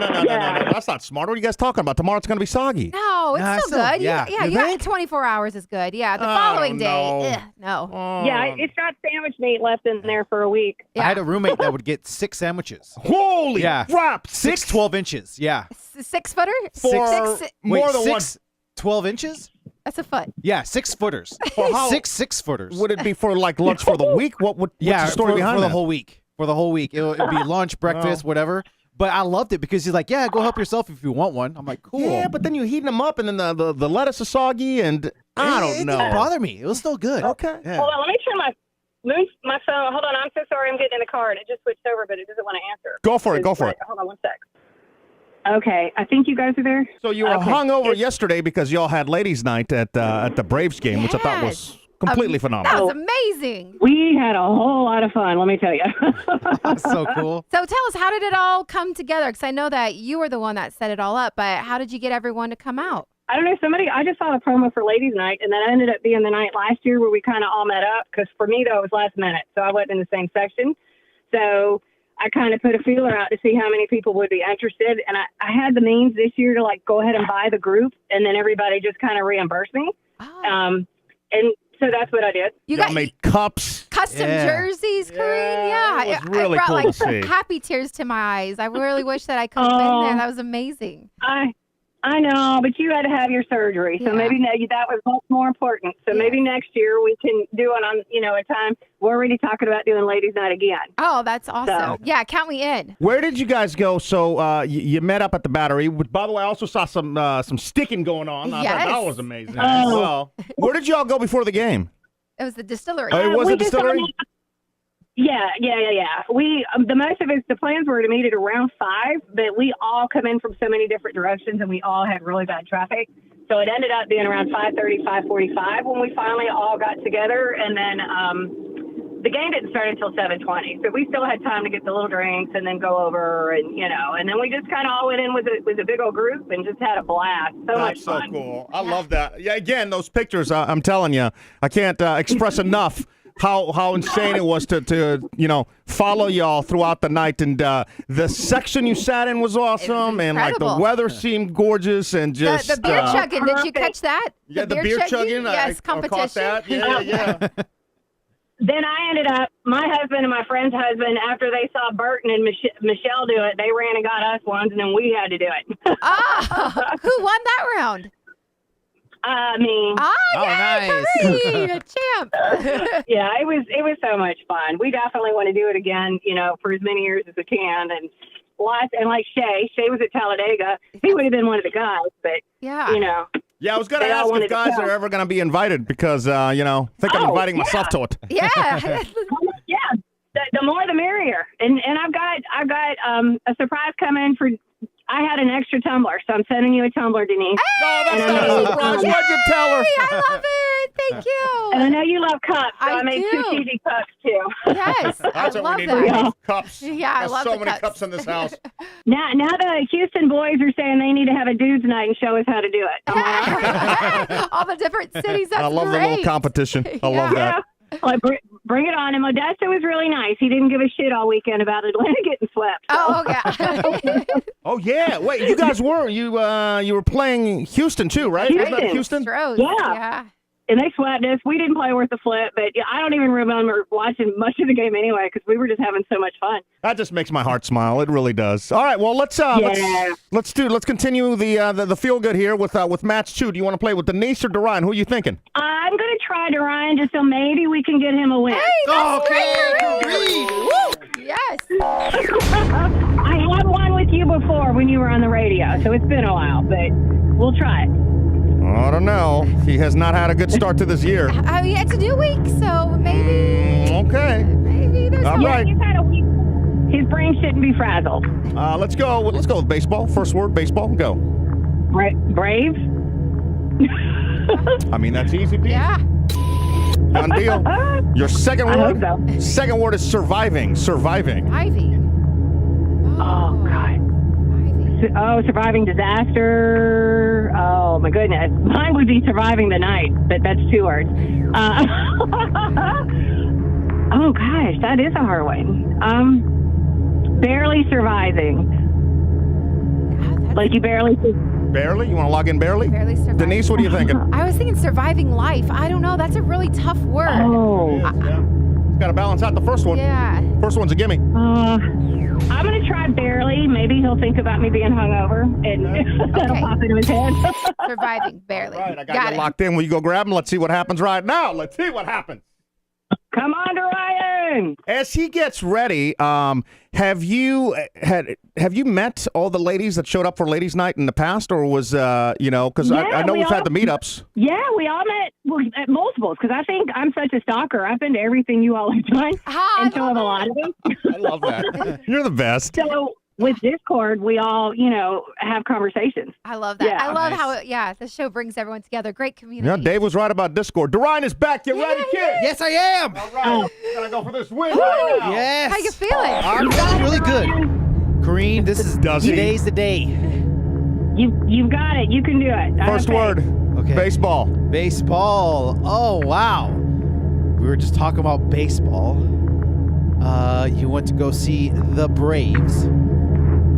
That's not smart. What are you guys talking about? Tomorrow it's going to be soggy. No, it's Nah, still good. yeah. You You got think? 24 hours is good. Yeah, the I following don't day, know. no. Yeah, it's got sandwich meat left in there for a week. I had a roommate that would get 6 sandwiches. Holy Yeah. crap. 6 12-inches. Yeah. 6-footer? For Six, more than one. 6 12-inches? that's a foot. Yeah, 6-footers. For how- 6-footers. Would it be for like lunch for the week? What's the story behind for that? the whole week. For the whole week. It'd be lunch, breakfast, whatever. But I loved it because he's like, yeah, go help yourself if you want one. I'm like, cool. Yeah, but then you're heating them up, and then the lettuce is soggy, and I don't It know. didn't bother me. It was still good. Okay. Yeah. Hold on, let me turn my phone. Hold on, I'm so sorry. I'm getting in the car and it just switched over, but it doesn't want to answer. Go for it. Go for it. Hold on one sec. Okay, I think you guys are there. So you were hungover yesterday because y'all had ladies' night at the Braves game, which I thought was completely That phenomenal. was amazing. We had a whole lot of fun, let me tell you. That's so cool. So tell us, how did it all come together? Because I know that you were the one that set it all up, but how did you get everyone to come out? I don't know, I just saw the promo for Ladies Night, and then it ended up being the night last year where we kind of all met up, because for me, though, it was last minute, so I wasn't in the same section. So I kind of put a feeler out to see how many people would be interested, and I had the means this year to, like, go ahead and buy the group, and then everybody just kind of reimbursed me. Oh. And so that's what I did. Y'all made cups. Custom jerseys, Corinne. Yeah. it was really it brought cool like to see. happy tears to my eyes. I really wish that I could have been there. That was amazing. I know, but you had to have your surgery, so maybe that was much more important. So maybe next year we can do it on, a time. We're already talking about doing Ladies Night again. Oh, that's awesome. So- Yeah, count me in. Where did you guys go? So you met up at the Battery. By the way, I also saw some sticking going on. I thought that was amazing. Oh. Well, where did y'all go before the game? It was the distillery. Oh, it was a distillery? Yeah. We the most of the plans were to meet at around 5, but we all come in from so many different directions, and we all had really bad traffic. So it ended up being around 5:30, 5:45 when we finally all got together, and then the game didn't start until 7:20. So we still had time to get the little drinks and then go over, and and then we just kind of all went in with a big old group and just had a blast. Much so fun. cool. I love that. Yeah, again, those pictures, I'm telling you, I can't express enough how insane it was to follow y'all throughout the night. And the section you sat in was awesome, and like the incredible. weather seemed gorgeous, and just The beer chugging. Did you catch that? Yeah, the beer chugging. Yes, I competition. caught that. Yeah. Then I ended up, my husband and my friend's husband, after they saw Burton and Michelle do it, they ran and got us ones, and then we had to do it. Oh, who won that round? Me. Oh, nice. Corinne, a champ. Yeah, it was so much fun. We definitely want to do it again, for as many years as we can. And like Shay was at Talladega. He would have been one of the guys, but Yeah. Yeah, I was going to They all ask wanted if to guys come. are ever going to be invited because, I think I'm inviting myself to it. Yeah. yeah, the more the merrier. And I've got a surprise coming for I had an extra tumbler, so I'm sending you a tumbler, Denise. Oh, that's And I not a made, surprise. What'd you tell her? Hey, I love it. Thank you. And I know you love cups, so I made do. 2 cheesy cups, too. Yes, I That's what love we need. that. We need cups. Yeah, I There's love so the many cups. cups in this house. Now the Houston boys are saying they need to have a dudes night and show us how to do it. I'm like, All the different cities. That's I love the great. little competition. I love that. Like, bring it on. And Modesto was really nice. He didn't give a shit all weekend about Atlanta getting swept. So. Oh, okay. Oh yeah. Wait, you guys were you were playing Houston too, right? Houston. Wasn't that Houston? Stros. Yeah. And they swept us. We didn't play worth a flip, but I don't even remember watching much of the game anyway because we were just having so much fun. That just makes my heart smile. It really does. All right. Well, let's continue the feel good here with match 2. Do you want to play with Denise or Duryan? Who are you thinking? I'm going to try Duryan just so maybe we can get him a win. Hey, that's Okay, great. Woo! Yes. I had one with you before when you were on the radio, so it's been a while, but we'll try it. I don't know. He has not had a good start to this year. I mean, it's a new week, so maybe. Okay. Maybe there's. All right. He's had a week. His brain shouldn't be frazzled. Let's go. Let's go with baseball. First word, baseball. Go. Braves? I mean, that's easy, Pete. Yeah. Done deal. Your second I word. hope so. Second word is surviving. Surviving. Ivy. Oh, God. Oh, surviving disaster. Oh, my goodness. Mine would be surviving the night, but that's 2 words. Oh, gosh, that is a hard one. Barely surviving. Like you barely... Barely? You want to log in barely? Barely surviving. Denise, what are you thinking? I was thinking surviving life. I don't know. That's a really tough word. Oh. Yeah. It's got to balance out the first one. Yeah. First one's a gimme. I'm going to try barely. Maybe he'll think about me being hungover, and that'll Okay. pop into his head. Surviving barely. All right, I got Got you it. locked in. Will you go grab him? Let's see what happens right now. Let's see what happens. Come on, Duryan. As he gets ready, have you met all the ladies that showed up for ladies' night in the past, or was because Yeah, I know we we've had all- the meetups. Yeah, we all met at multiples because I think I'm such a stalker. I've been to everything you all have done, and so have a lot of them. I love that. You're the best. So with Discord, we all, have conversations. I love that. Yeah. I love Nice. how the show brings everyone together. Great community. Yeah, Dave was right about Discord. Duryan is back. You ready, kid? Yes, I am. All right. We're going to go for this win right now. Yes. How you feeling? I'm feeling really good. Kareem, this is Does he? today's the day. You've got it. You can do it. First word, Okay. baseball. Baseball. Oh, wow. We were just talking about baseball. You went to go see the Braves.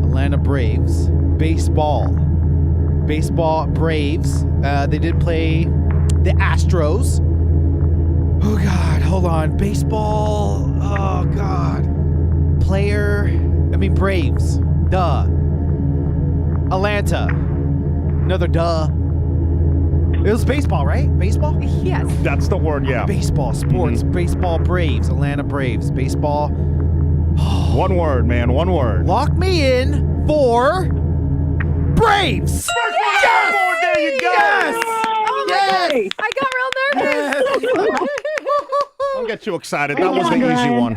Atlanta Braves. Baseball. Baseball Braves. They did play the Astros. Oh, God. Hold on. Baseball. Oh, God. Braves. Duh. Atlanta. Another duh. It was baseball, right? Baseball? Yes. That's the word, yeah. Baseball, sports, baseball, Braves, Atlanta Braves, baseball. One word, man. One word. Lock me in for Braves. Yes! There you go. Yes! Oh my Yes! God. I got real nervous. Don't get too excited. That was the easy one.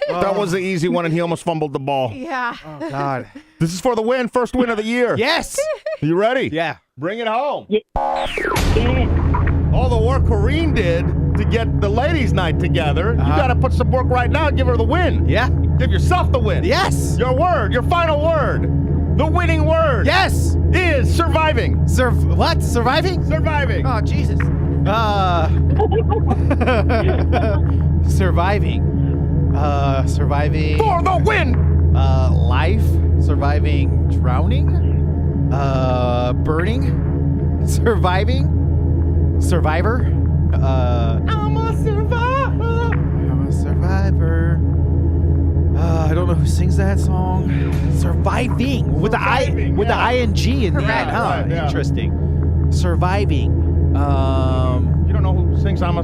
That was the easy one, and he almost fumbled the ball. Yeah. Oh, God. This is for the win. First win of the year. Yes. You ready? Yeah. Bring it home. Get it. All the work Corrine did to get the ladies' night together. You got to put some work right now and give her the win. Yeah. Give yourself the win. Yes. Your word, your final word, the winning word Yes. is surviving. What? Surviving? Surviving. Oh, Jesus. Surviving. Surviving. For the win. Life. Surviving. Drowning. Burning. Surviving. Survivor. I'm a survivor. I'm a survivor. I don't know who sings that song. Surviving with Surviving, the yeah. ing in the Correct. end. Huh? Right, yeah. Interesting. Surviving. You don't know who sings I'm a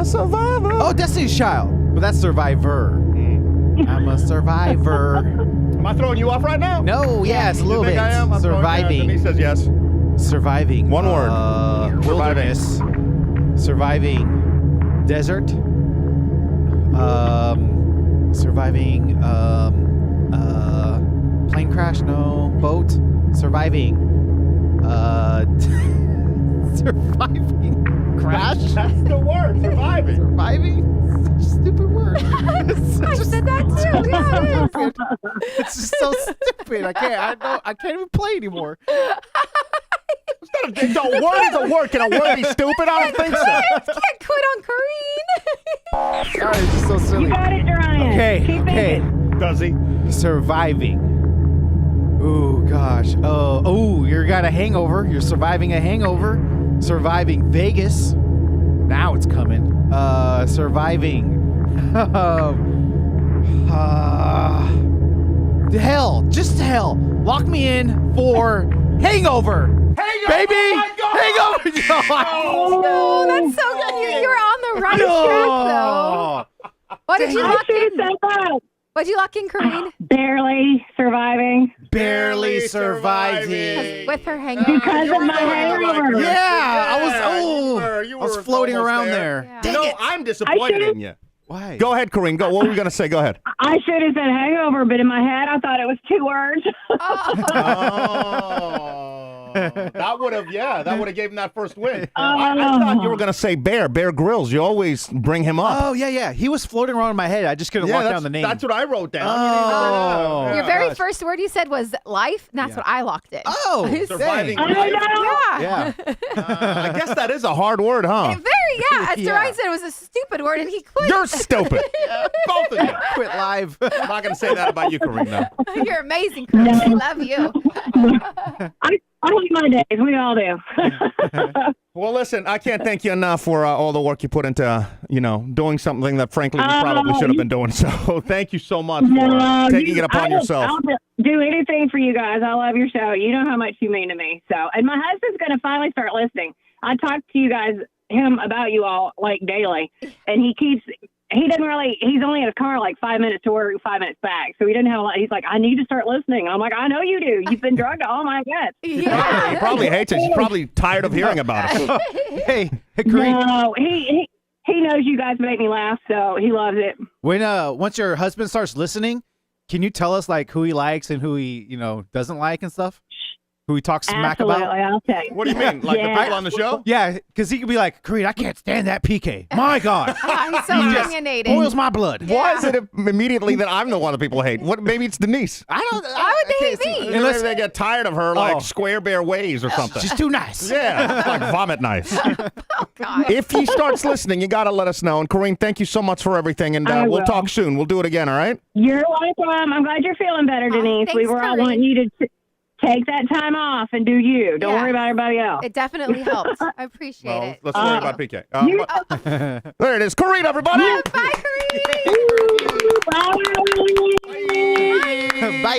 survivor? Oh, Destiny's Child. But that's Survivor. I'm a survivor. Am I throwing you off right now? No, yes, a You little think bit. I am? I'm throwing- Surviving. Denise says yes. Surviving. One word. Wilderness. Surviving. Desert. Surviving. Plane crash. No. Boat. Surviving. Surviving crash. That's the word. Surviving. Surviving. Such a stupid word. I said that too. Yeah, it is. It's just so stupid. I can't even play anymore. It's not a word is a word. Can a word be stupid? I don't think so. Can't quit on Kareen. Sorry, it's just so silly. You got it, Duryan. Okay. Keep thinking. Does he? Surviving. Ooh, gosh. Oh, you got a hangover. You're surviving a hangover. Surviving Vegas. Now it's coming. Surviving. Hell. Just hell. Lock me in for hangover. Baby! Hangover! Oh, that's so good. You're on the right track, though. What did you lock in? What did you lock in, Kareen? Barely surviving. Barely surviving. With her hangover. Because of my hangover. Yeah, I was floating around there. Yeah. You know, I'm disappointed in you. Why? Go ahead, Kareen. Go. What were you going to say? Go ahead. I should have said hangover, but in my head, I thought it was 2 words. That would have gave him that first win. I thought you were going to say Bear Grylls. You always bring him up. Oh, yeah. He was floating around in my head. I just couldn't lock down the name. That's what I wrote down. Oh. Your very first word you said was life, and that's what I locked in. Oh, surviving dang. life. Yeah. Yeah. I guess that is a hard word, huh? As Duryan said, it was a stupid word, and he quit. You're stupid. Both of you. Quit live. I'm not going to say that about you, Kareen, though. You're amazing, Chris. I love you. I like my days. We all do. Well, listen, I can't thank you enough for all the work you put into, doing something that, frankly, you probably should have been doing. So thank you so much for taking it upon yourself. I'll do anything for you guys. I love your show. You know how much you mean to me. So, and my husband's going to finally start listening. I talk to you guys, him about you all, like, daily. And he's only in his car like 5 minutes to work, 5 minutes back. So he didn't have a lot. He's like, I need to start listening. I'm like, I know you do. You've been drugged to all my guts. He probably hates it. He's probably tired of hearing about it. Hey, Kareen. No, he knows you guys make me laugh, so he loves it. When once your husband starts listening, can you tell us like who he likes and who he doesn't like and stuff? Who he talks smack Absolutely, about? I'll tell you. What do you mean? Like the people on the show? Yeah, because he could be like, Kareen, I can't stand that PK. My God. He's so opinionated. Boils my blood. Why is it immediately that I'm the one that people hate? Maybe it's Denise. Why would they hate me? Unless they get tired of her like square bear ways or something. She's too nice. Yeah, like vomit nice. Oh, God. If he starts listening, you got to let us know. And Kareen, thank you so much for everything. And I we'll will. talk soon. We'll do it again, all right? You're welcome. I'm glad you're feeling better, Denise. thanks, We were all Kareen. wanting you to take that time off and do you. Don't worry about everybody else. It definitely helps. I appreciate it. Let's worry about PK. There it is. Kareen, everybody. Bye, Kareen. Bye.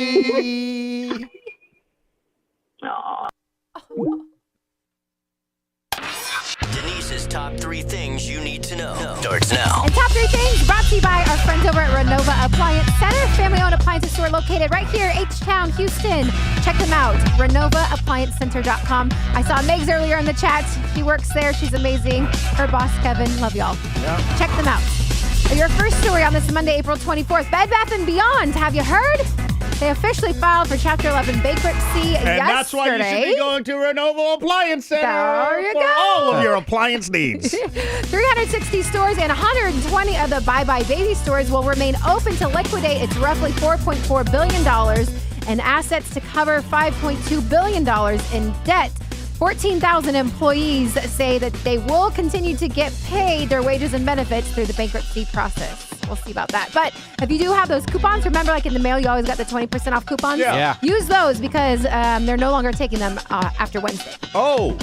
Denise's top 3 things you need to know starts now. And top 3 things brought to you by our friends over at Renova Appliance Center, family-owned appliance store located right here, H-Town, Houston. Check them out, RenovaApplianceCenter.com. I saw Megs earlier in the chat. She works there. She's amazing. Her boss, Kevin. Love y'all. Yeah. Check them out. Your first story on this Monday, April 24th. Bed Bath & Beyond. Have you heard? They officially filed for Chapter 11 bankruptcy yesterday. And that's why you should be going to Renova Appliance Center There you for go. all of your appliance needs. 360 stores and 120 of the Bye Bye Baby stores will remain open to liquidate its roughly $4.4 billion in assets to cover $5.2 billion in debt. 14,000 employees say that they will continue to get paid their wages and benefits through the bankruptcy process. We'll see about that. But if you do have those coupons, remember like in the mail, you always got the 20% off coupons? Yeah. Use those because they're no longer taking them after Wednesday. Oh,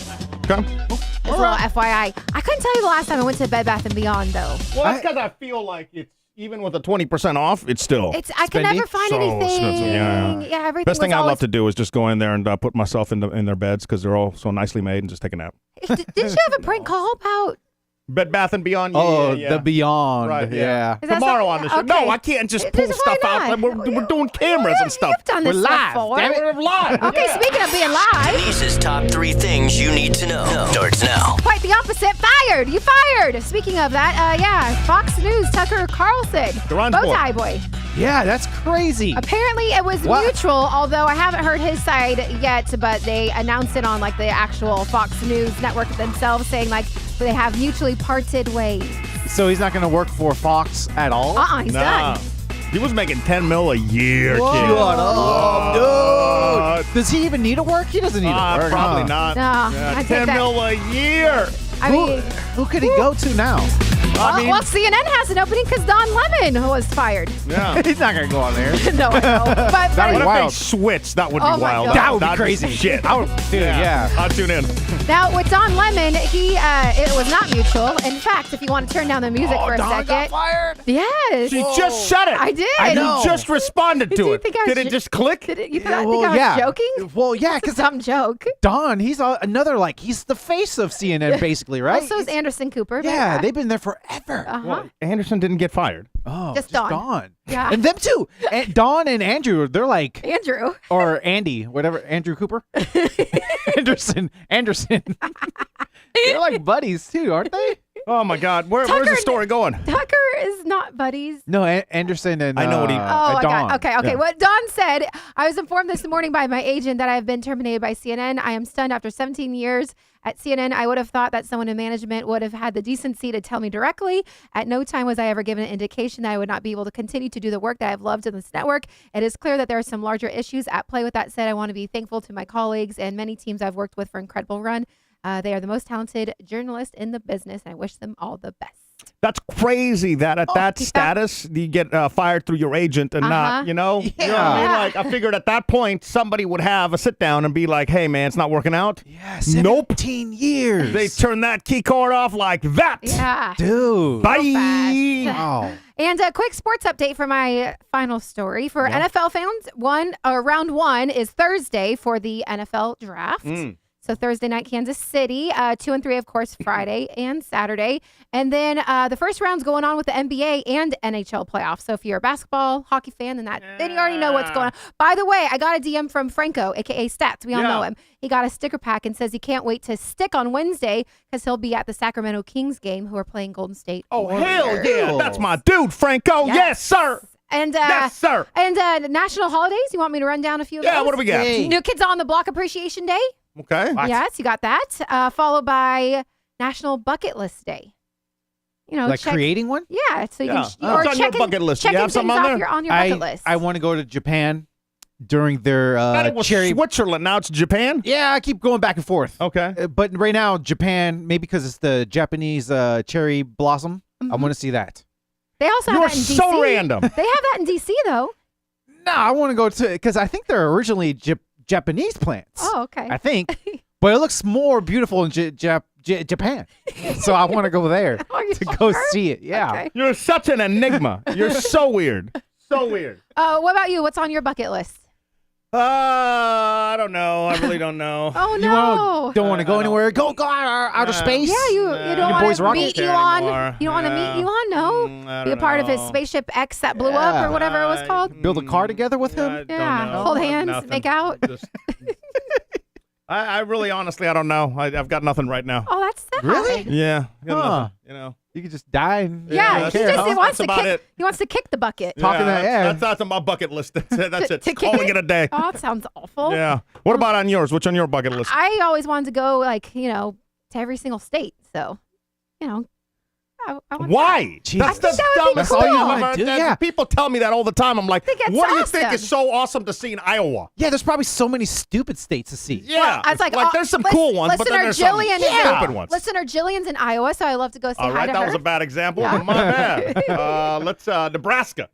okay. Just a little FYI. I couldn't tell you the last time I went to Bed Bath & Beyond, though. Well, that's because I feel like it's, even with the 20% off, it's still I can never find anything. expensive. Yeah. Everything Best thing was I always... love to do is just go in there and put myself in their beds because they're all so nicely made and just take a nap. Didn't you have a prank call about... Bed Bath & Beyond. The Beyond. Right, yeah. Tomorrow on the show. Okay. No, I can't just pull stuff out. We're doing cameras and stuff. You've done this We're live. before. Damn it. We're live. Okay, speaking of being live, Denise's top 3 things you need to know starts now. quite the opposite. Fired. You fired. Speaking of that, Fox News, Tucker Carlson. Duran's Bow boy. tie boy. Yeah, that's crazy. Apparently, it was What? mutual, although I haven't heard his side yet, but they announced it on like the actual Fox News network themselves, saying like they have mutually parted ways. So he's not going to work for Fox at all? He's done. He was making $10 million a year, kid. Shut up, dude. Does he even need to work? He doesn't need to work. Probably huh? not. No, Yeah, I take $10 that. million a year. I mean, Who could he go to now? well, CNN has an opening because Don Lemon was fired. Yeah. He's not going to go on there. No, I know. But That What would if wild. they switch? That would Oh be my wild. God. That would be That'd crazy. Shit. Dude, yeah. I'll tune in. now with Don Lemon, it was not mutual. In fact, if you want to turn down the music for a Don second, got fired? yes, She just said it. I did. I know. You just responded Did to you it. think I was Did it just click? you Yeah, think I was joking? Well, yeah, It's a because dumb joke. Don, he's another, he's the face of CNN, basically, right? Also, is Anderson Cooper. but Yeah, they've been there forever. Well, Anderson didn't get fired. Oh, Just Don. Yeah. And them too. And Don and Andrew, they're like, Andrew. or Andy, whatever, Andrew Cooper? Anderson. They're like buddies too, aren't they? Oh my God, where's Tucker the story going? Tucker is not buddies. No, Anderson and I know what he- Oh, I Don. got okay. Yeah. What Don said, I was informed this morning by my agent that I have been terminated by CNN. I am stunned after 17 years at CNN. I would have thought that someone in management would have had the decency to tell me directly. At no time was I ever given an indication that I would not be able to continue to do the work that I've loved in this network. It is clear that there are some larger issues at play. With that said, I want to be thankful to my colleagues and many teams I've worked with for an incredible run. They are the most talented journalists in the business, and I wish them all the best. That's crazy that at that status, you get fired through your agent and not, you know? You know what I mean? Like, I figured at that point, somebody would have a sit down and be like, hey, man, it's not working out. Yeah, Nope. 17 years. They turn that key card off like that. Yeah. Dude. Bye. Wow. And a quick sports update for my final story. For NFL fans, round one is Thursday for the NFL draft. So Thursday night, Kansas City, 2 and 3, of course, Friday and Saturday. And then the first round's going on with the NBA and NHL playoffs. So if you're a basketball, hockey fan, then you already know what's going on. By the way, I got a DM from Franco, a.k.a. Stats. We all know him. He got a sticker pack and says he can't wait to stick on Wednesday because he'll be at the Sacramento Kings game who are playing Golden State. Oh, hell yeah. That's my dude, Franco. Yes, sir. And yes, sir. And national holidays, you want me to run down a few of those? Yeah, what do we got? New Kids on the Block Appreciation Day. Okay. Yes, you got that. Followed by National Bucket List Day. You know, Like creating one? Yeah, so you can What's on your bucket list? Do you have something on there? on your bucket list. I want to go to Japan during their it was cherry. Switzerland. Now it's Japan? Yeah, I keep going back and forth. Okay. But right now, Japan, maybe because it's the Japanese cherry blossom, I want to see that. They also have You're that in DC. so random. They have that in DC though. No, I want to go to, because I think they're originally Japanese plants. Oh, okay. I think. But it looks more beautiful in Japan. So I want to go there to go see it. Yeah. Okay. You're such an enigma. You're so weird. So weird. What about you? What's on your bucket list? I don't know. I really don't know. Oh You no. don't want to go anywhere? Go outer space? Yeah, you don't Your boys want to rocket meet there Elon. anymore. You don't want to meet Elon? No. I Be a don't part of his know. spaceship X that blew up or whatever it was called. Build a car together with him? I don't Yeah. know. Hold hands, Nothing. make out. Just- I really, honestly, I don't know. I've got nothing right now. Oh, that's sad. Really? Yeah. got Huh. nothing, you know. You could just die. And Yeah, that's- he just he wants that's to about kick. it. He wants to kick the bucket. Talking that, yeah. That's on my bucket list. That's it. To kick Calling it a day. Oh, that sounds awful. Yeah. What about on yours? What's on your bucket list? I always wanted to go to every single state. So, I want Why? Jeez. That's I think that would be That's all you cool. wanna do, yeah. People tell me that all the time. I'm like, think it's what do you think awesome. is so awesome to see in Iowa? Yeah, there's probably so many stupid states to see. Yeah. I was like, there's some cool ones, but then Listener there's some Jillian stupid is ones. Listener Jillian's in Iowa, so I love to go say All hi right, to that her. was a bad example. Yeah. But my bad. Let's Nebraska.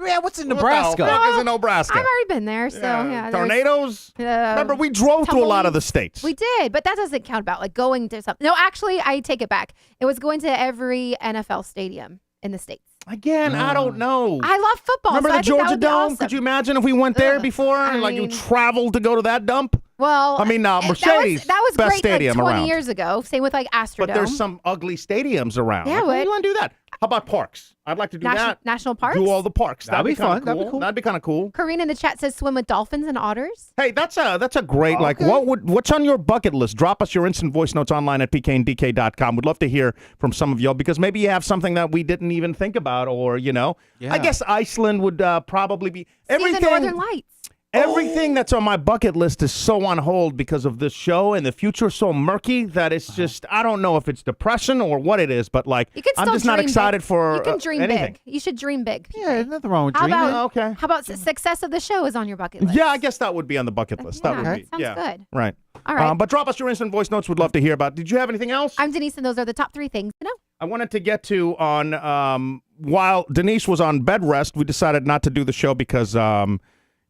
Yeah, what's in What Nebraska? the fuck is in Nebraska? I've already been there, so yeah. there's- Tornadoes. Remember, we drove through a lot of the states. We did, but that doesn't count about like going to something. No, actually, I take it back. It was going to every NFL stadium in the States. Again, I don't know. I love football. Remember so the I think that Georgia would be Dome? awesome. Could you imagine if we went there before? I Like you mean- traveled to go to that dump? Well, I mean, Mercedes, that was best great stadium like 20 around. years ago. Same with like Astrodome. But there's some ugly stadiums around. Yeah, Like, why do but- you want to do that? How about parks? I'd like to do that. National parks? Do all the parks. That'd be fun. Cool. That'd be cool. That'd be kind of cool. Karina in the chat says swim with dolphins and otters. Hey, that's a great, like, what's on your bucket list? Drop us your instant voice notes online at pkanddk.com. We'd love to hear from some of y'all because maybe you have something that we didn't even think about or, I guess Iceland would probably be See the Northern Lights. Everything that's on my bucket list is so on hold because of this show, and the future is so murky that it's just, I don't know if it's depression or what it is, but like, I'm just not excited for You can dream anything. big. You should dream big. Yeah, nothing wrong with How dreaming. about, Okay. How about success of the show is on your bucket list? Yeah, I guess that would be on the bucket list. That would be. Sounds good. Right. All right. But drop us your instant voice notes. We'd love to hear about. Did you have anything else? I'm Denise, and those are the top 3 things to know. I wanted to get to on while Denise was on bed rest, we decided not to do the show because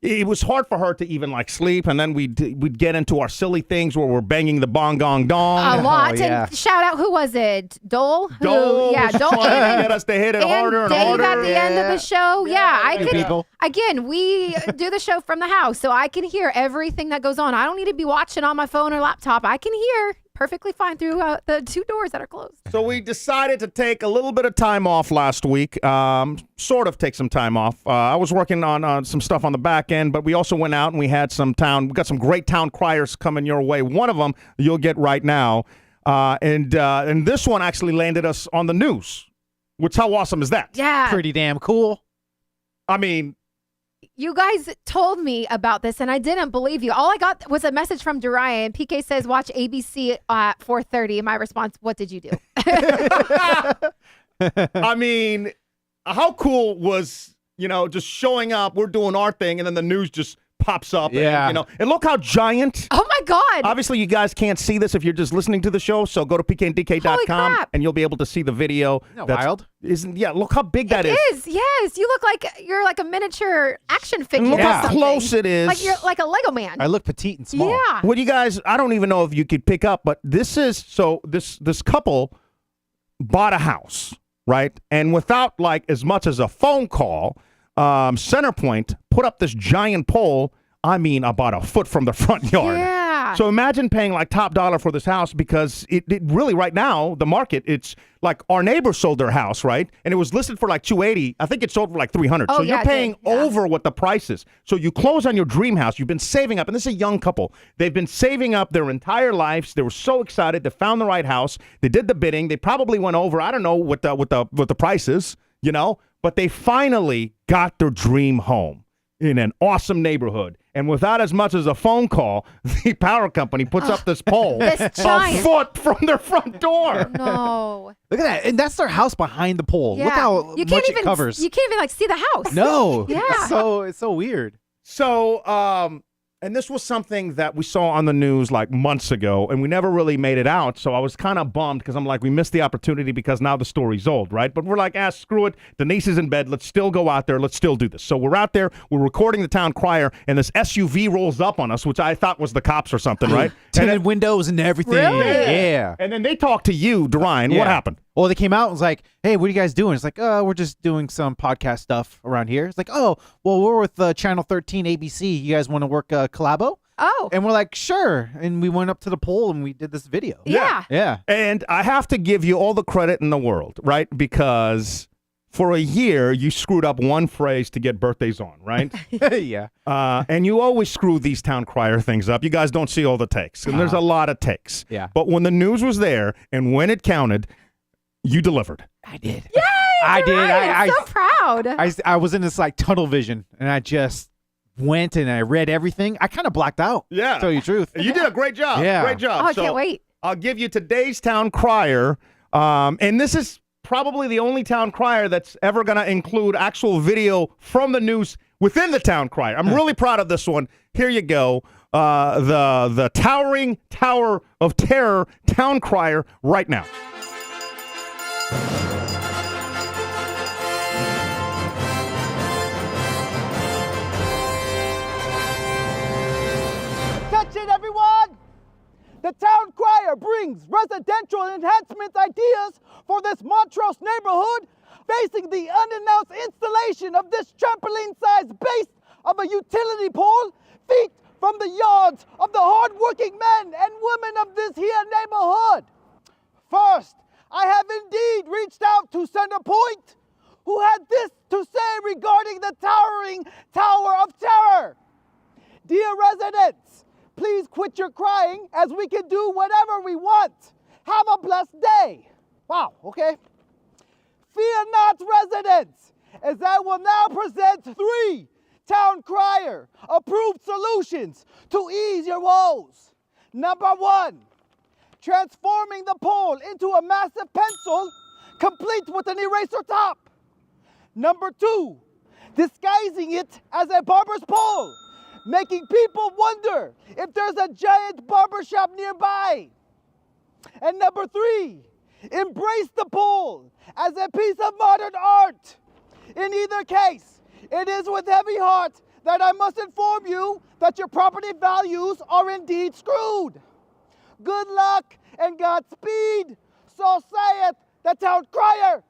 it was hard for her to even like sleep, and then we'd get into our silly things where we're banging the bong gong dong. A lot. And shout out, who was it? Dole? Dole Yeah, was Dole. trying to get us to hit it harder and Dave harder. at the end of the show. Yeah, I can. people. Again, we do the show from the house, so I can hear everything that goes on. I don't need to be watching on my phone or laptop. I can hear perfectly fine through the 2 doors that are closed. So we decided to take a little bit of time off last week, sort of take some time off. I was working on some stuff on the back end, but we also went out and we got some great town criers coming your way. One of them you'll get right now. And this one actually landed us on the news, which how awesome is that? Yeah. Pretty damn cool. I mean, You guys told me about this, and I didn't believe you. All I got was a message from Duryan. PK says, watch ABC at 4:30. And my response, what did you do? I mean, how cool was, just showing up, we're doing our thing, and then the news just pops up. Yeah. And look how giant. Oh, my God. Obviously, you guys can't see this if you're just listening to the show, so go to Holy pkanddk.com, crap. and you'll be able to see the video. Isn't that wild? Look how big that is. It is, yes. You look like you're like a miniature action figure. Look or how something. close it is. Like you're like a Lego man. I look petite and small. Yeah. Well, you guys, I don't even know if you could pick up, but this couple bought a house, right? And without like as much as a phone call, Centerpoint put up this giant pole, I mean, about a foot from the front yard. Yeah. So imagine paying like top dollar for this house because it really right now, the market, it's like our neighbor sold their house, right? And it was listed for like $280. I think it sold for like $300. Oh, so yeah, you're paying yeah. over what the price is. So you close on your dream house. You've been saving up, and this is a young couple. They've been saving up their entire lives. They were so excited. They found the right house. They did the bidding. They probably went over. I don't know what the price is, but they finally got their dream home in an awesome neighborhood. And without as much as a phone call, the power company puts up this pole This giant. a foot from their front door. No. Look at that. And that's their house behind the pole. Yeah. Look how you much can't it even, covers. You can't even like see the house. No. Yeah. It's so weird. So, and this was something that we saw on the news like months ago, and we never really made it out. So I was kind of bummed because I'm like, we missed the opportunity because now the story's old, right? But we're like, screw it. Denise is in bed. Let's still go out there. Let's still do this. So we're out there. We're recording the town crier, and this SUV rolls up on us, which I thought was the cops or something, right? Tinted windows and everything. Really? Yeah. And then they talk to you, Duryan. Yeah. What happened? Well, they came out and was like, hey, what are you guys doing? It's like, we're just doing some podcast stuff around here. It's like, oh, well, we're with Channel 13 ABC. You guys want to work collabo? Oh. And we're like, sure. And we went up to the pole and we did this video. Yeah. Yeah. And I have to give you all the credit in the world, right? Because for a year, you screwed up one phrase to get birthdays on, right? Yeah. And you always screw these town crier things up. You guys don't see all the takes. And there's a lot of takes. Yeah. But when the news was there and when it counted, you delivered. I did. Yay! I did. I'm so proud. I was in this like tunnel vision and I just went and I read everything. I kind of blacked out. Yeah. To tell you the truth. You did a great job. Yeah. Great job. Oh, I can't wait. I'll give you today's town crier. And this is probably the only town crier that's ever going to include actual video from the news within the town crier. I'm really proud of this one. Here you go. The towering tower of terror town crier right now. Attention, everyone! The town crier brings residential enhancement ideas for this Montrose neighborhood, facing the unannounced installation of this trampoline-sized base of a utility pole, feet from the yards of the hard-working men and women of this here neighborhood. First, I have indeed reached out to Centerpoint, who had this to say regarding the towering Tower of Terror. Dear residents, please quit your crying as we can do whatever we want. Have a blessed day. Wow, okay. Fear not, residents, as I will now present 3 Town Crier approved solutions to ease your woes. Number 1, transforming the pole into a massive pencil, complete with an eraser top. Number 2, disguising it as a barber's pole, making people wonder if there's a giant barbershop nearby. And number 3, embrace the pole as a piece of modern art. In either case, it is with heavy heart that I must inform you that your property values are indeed screwed. Good luck and Godspeed. So saith the Town Crier.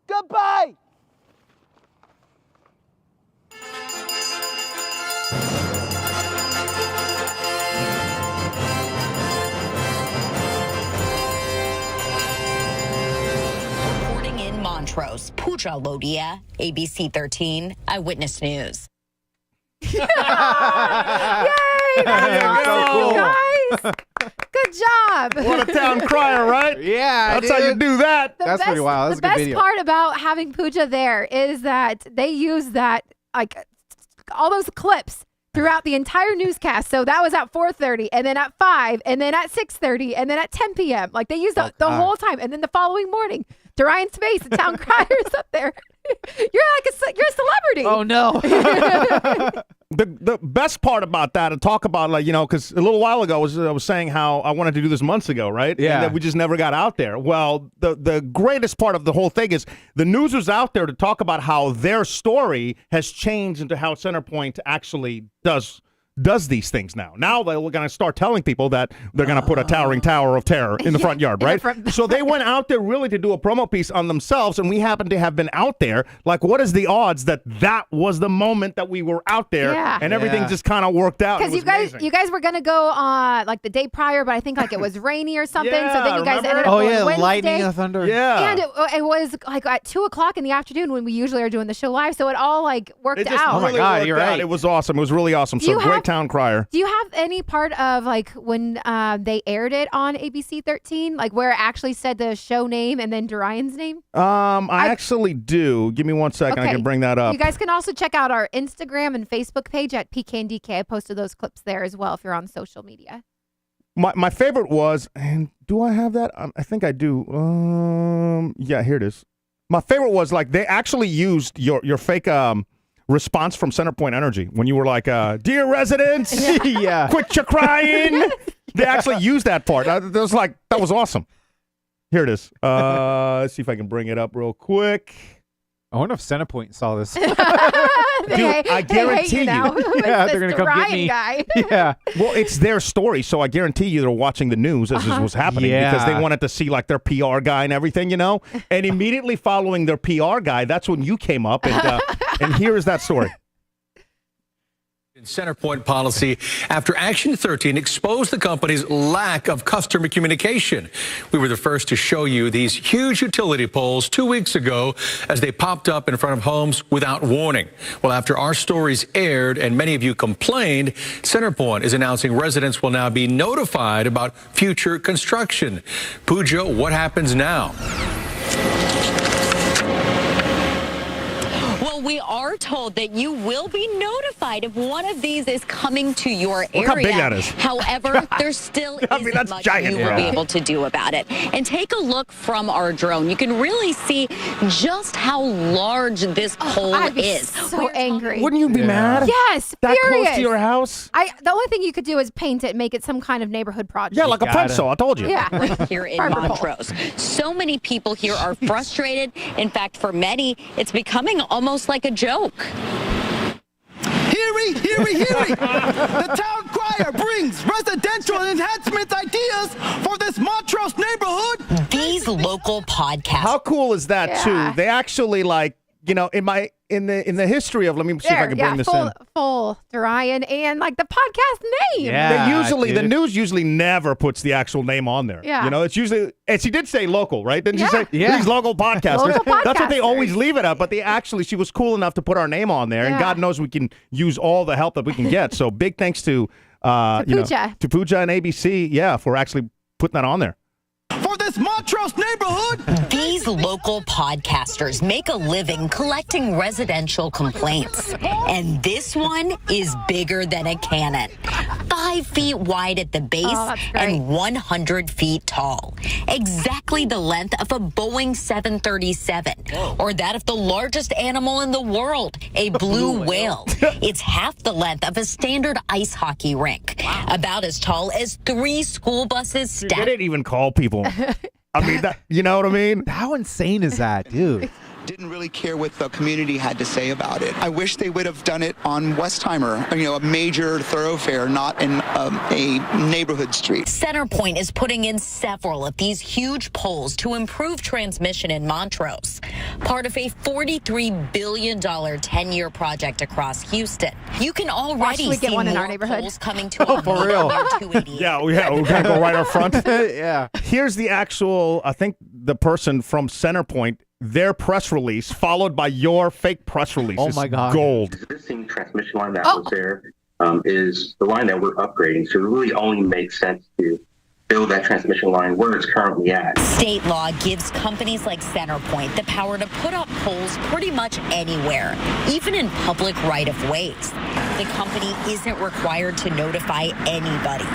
Goodbye. Reporting in Montrose, Pooja Lodia, ABC 13, Eyewitness News. Yay! That's awesome, guys. Good job. What a Town Crier, right? Yeah, That's how you do that. That's pretty wild. That's The a good best video. part about having Pooja there is that they use that, like, all those clips throughout the entire newscast. So that was at 4:30, and then at 5, and then at 6:30, and then at 10 p.m. Like, they used the whole time. And then the following morning, Duryan's face, the Town Crier's up there. You're a celebrity. Oh, no. The best part about that, and talk about, like, you know, because a little while ago I was saying how I wanted to do this months ago, right? Yeah. And that we just never got out there. Well, the greatest part of the whole thing is the news was out there to talk about how their story has changed into how Centerpoint actually does these things now. Now they're going to start telling people that they're going to put a towering tower of terror in the front yard, right? So they went out there really to do a promo piece on themselves, and we happen to have been out there. Like, what is the odds that was the moment that we were out there, and everything just kind of worked out? Because you guys were gonna go on like the day prior, but I think like it was rainy or something. Yeah, so then you guys remember? ended up going Wednesday. lightning and thunder. Yeah. And it was like at 2:00 in the afternoon when we usually are doing the show live. So it all like worked It just out. really worked out. It was awesome. It was really awesome. Do So you great have- Town Crier. Do you have any part of like when they aired it on ABC 13, like where it actually said the show name and then Duryan's name? I actually do. Give me 1 second. I can bring that up. You guys can also check out our Instagram and Facebook page at PK and DK. I posted those clips there as well if you're on social media. My favorite was, and do I have that? I think I do. Yeah, here it is. My favorite was like they actually used your fake response from Centerpoint Energy when you were like, "Dear residents, Yeah. quit your crying." They actually used that part. That was awesome. Here it is. Let's see if I can bring it up real quick. I wonder if Centerpoint saw this. Dude, I guarantee you. Yeah, they're gonna come get me. Guy. Yeah. Well, it's their story, so I guarantee you they're watching the news as this was happening because they wanted to see like their PR guy and everything, you know. And immediately following their PR guy, that's when you came up, and here is that story. Centerpoint policy after Action 13 exposed the company's lack of customer communication. We were the first to show you these huge utility poles 2 weeks ago as they popped up in front of homes without warning. Well, after our stories aired and many of you complained, Centerpoint is announcing residents will now be notified about future construction. Pooja, what happens now? Well, we are told that you will be notified if one of these is coming to your area. Look how big that is. However, there still isn't much you will be able to do about it. And take a look from our drone. You can really see just how large this pole I'd be is. so angry. Wouldn't you be mad? Yes, That furious. close to your house? The only thing you could do is paint it, make it some kind of neighborhood project. Yeah, like a pencil. I told you. Yeah. Right here in Barber pole. Montrose. So many people here are frustrated. In fact, for many, it's becoming almost like a joke. Heary, heary, heary! The Town Crier brings residential enhancement ideas for this Montrose neighborhood. These local podcasts. How cool is that, too? They actually, like, in the history of, let me see if I can bring this in. Full Duryan and like the podcast name. The news usually never puts the actual name on there. Yeah. It's usually, and she did say local, right? Didn't she say these local podcasters? That's what they always leave it at. But she was cool enough to put our name on there, and God knows we can use all the help that we can get. So big thanks to Pooja and ABC, for actually putting that on there. For this Montrose neighborhood. These local podcasters make a living collecting residential complaints. And this one is bigger than a cannon. 5 feet wide at the base and 100 feet tall. Exactly the length of a Boeing 737. Or that of the largest animal in the world, a blue whale. It's half the length of a standard ice hockey rink. About as tall as 3 school buses stacked. They didn't even call people. I mean, you know what I mean? How insane is that, dude? Didn't really care what the community had to say about it. I wish they would have done it on Westheimer, a major thoroughfare, not in a neighborhood street. Centerpoint is putting in several of these huge poles to improve transmission in Montrose, part of a $43 billion 10-year project across Houston. You can already see one in our more neighborhood. poles coming to a for real. 288. Yeah, we gotta go right up front. Yeah. Here's the actual, I think the person from Centerpoint, their press release, followed by your fake press release. Oh my God. Gold. The existing transmission line that was there is the line that we're upgrading. So it really only makes sense to build that transmission line where it's currently at. State law gives companies like Centerpoint the power to put up poles pretty much anywhere, even in public right-of-ways. The company isn't required to notify anybody.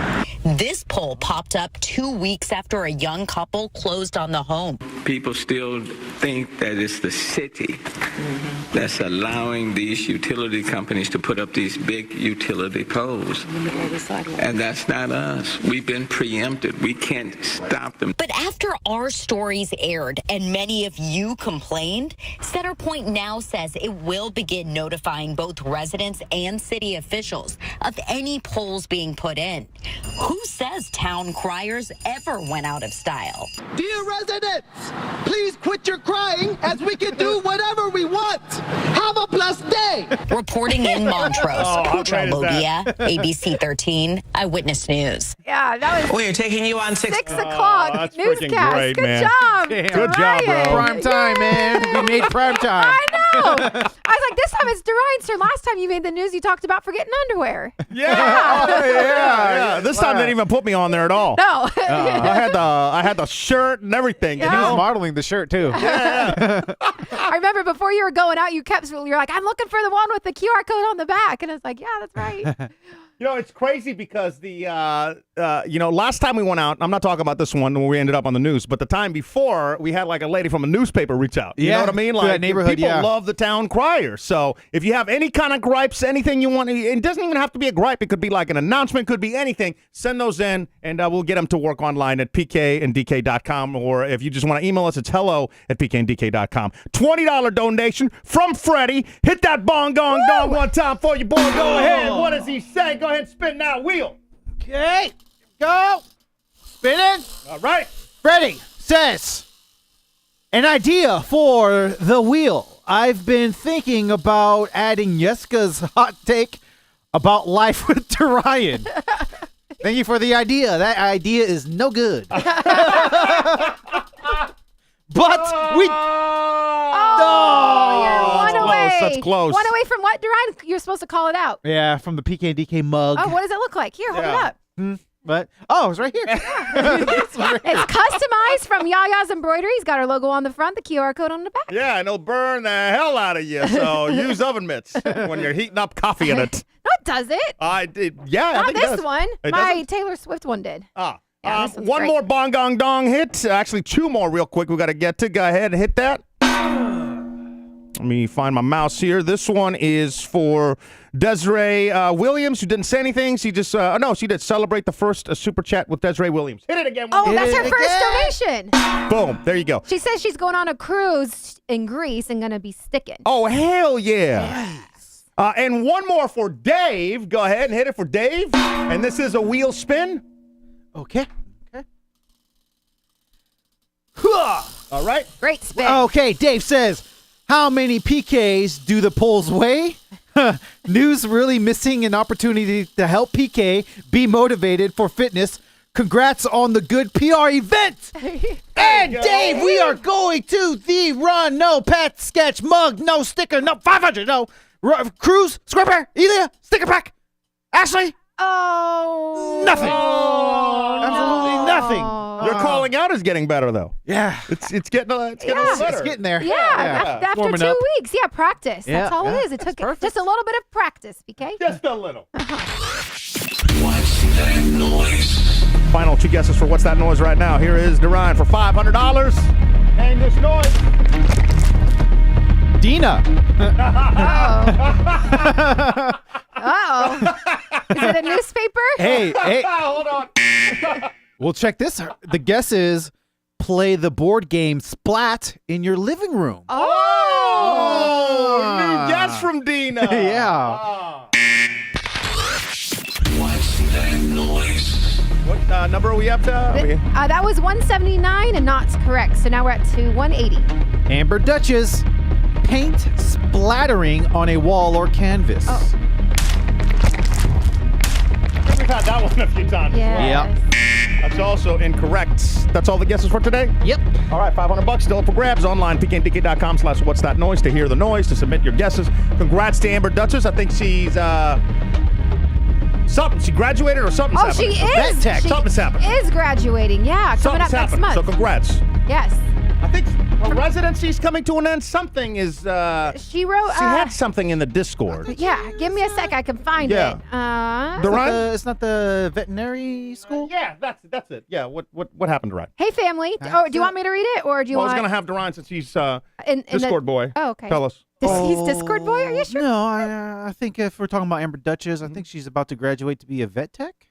This pole popped up 2 weeks after a young couple closed on the home. People still think that it's the city that's allowing these utility companies to put up these big utility poles. And that's not us. We've been preempted. We can't stop them. But after our stories aired and many of you complained, Centerpoint now says it will begin notifying both residents and city officials of any poles being put in. Who says town criers ever went out of style? Dear residents, please quit your crying as we can do whatever we want. Have a blessed day. Reporting in Montrose, Pooja great is Lodia, ABC 13, Eyewitness News. Yeah, that was We're taking you on 6 o'clock that's newscast. freaking great, Good man. job. Good job, bro. Prime time, man. We made prime time. I know. I was like, this time it's Duryan, sir. Last time you made the news, you talked about forgetting underwear. Yeah. This time they didn't even put me on there at all. No. I had the shirt and everything. He was modeling the shirt, too. I remember before you were going out, you're like, I'm looking for the one with the QR code on the back. And I was like, yeah, that's right. It's crazy because the, last time we went out, I'm not talking about this one where we ended up on the news, but the time before, we had like a lady from a newspaper reach out. You know what I mean? Like, that neighborhood, people love the town crier. So if you have any kind of gripes, anything you want, it doesn't even have to be a gripe. It could be like an announcement, could be anything. Send those in, and we'll get them to work online at pkanddk.com. Or if you just want to email us, it's hello@pkanddk.com. $20 donation from Freddie. Hit that bong gong dong one time for you, boy. Go ahead. What does he say? Go ahead and spin that wheel. Okay, go. Spinning. All right. Freddie says, an idea for the wheel. I've been thinking about adding Yeska's hot take about life with Duryan. Thank you for the idea. That idea is no good. But we... you're one away. That's close. One away from what, Duryan? You're supposed to call it out. Yeah, from the PK and DK mug. Oh, what does it look like? Here, hold it up. But it's right here. It's customized from Yaya's embroidery. He's got our logo on the front, the QR code on the back. Yeah, and it'll burn the hell out of you. So use oven mitts when you're heating up coffee in it. No, it doesn't. I did. Yeah, I Not think this it does. one. It My doesn't? Taylor Swift one did. Yeah, this one's one great. more bong gong dong hit. Actually, 2 more real quick we got to get to. Go ahead and hit that. Let me find my mouse here. This one is for Desiree Williams, who didn't say anything. She just, she did celebrate the first super chat with Desiree Williams. Hit it again. Oh, that's her first donation. Boom. There you go. She says she's going on a cruise in Greece and going to be sticking. Oh, hell yeah. And one more for Dave. Go ahead and hit it for Dave. And this is a wheel spin. Okay. All right. Great spin. Okay, Dave says, How many PKs do the polls weigh? News really missing an opportunity to help PK be motivated for fitness. Congrats on the good PR event. And Dave, we are going to the run. No pet sketch mug. No sticker. No 500. No cruise. Square Elia. Sticker pack. Ashley. Oh. Nothing. Absolutely nothing. Your calling out is getting better, though. Yeah. It's getting a little better. It's getting there. Yeah. After Warming 2 up. weeks. Yeah, practice. That's all it is. It took just a little bit of practice, PK. Just a little. What's that noise? Final 2 guesses for What's That Noise right now. Here is Duryan for $500. And this noise. Dina. Uh-oh. Is it a newspaper? Hey. Hold on. Well, check this. The guess is play the board game Splat in your living room. Oh, new guess from Dina. Yeah. What's that noise? What number are we up to? That was 179 and not correct. So now we're at 180. Amber Duchess. Paint splattering on a wall or canvas. Oh. We've had that one a few times. Yes. Yep. That's also incorrect. That's all the guesses for today? Yep. All right, $500 still up for grabs online. PKandDK.com/What's That Noise to hear the noise, to submit your guesses. Congrats to Amber Duchess. I think she's something. She graduated or something's happening. She is. Something's happening. Is graduating. Yeah, coming up next month. So congrats. Yes. I think her residency's coming to an end. Something is. She wrote. She had something in the Discord. Yeah, give me a sec. I can find it. It's not the veterinary school? Yeah, that's it. Yeah, what happened to Ryan? Hey, family. Do you want me to read it, or do you I want? was going to have Duryan since he's in Discord boy. Oh, okay. Tell us. He's Discord boy? Are you sure? No, I think if we're talking about Amber Duchess, I think she's about to graduate to be a vet tech.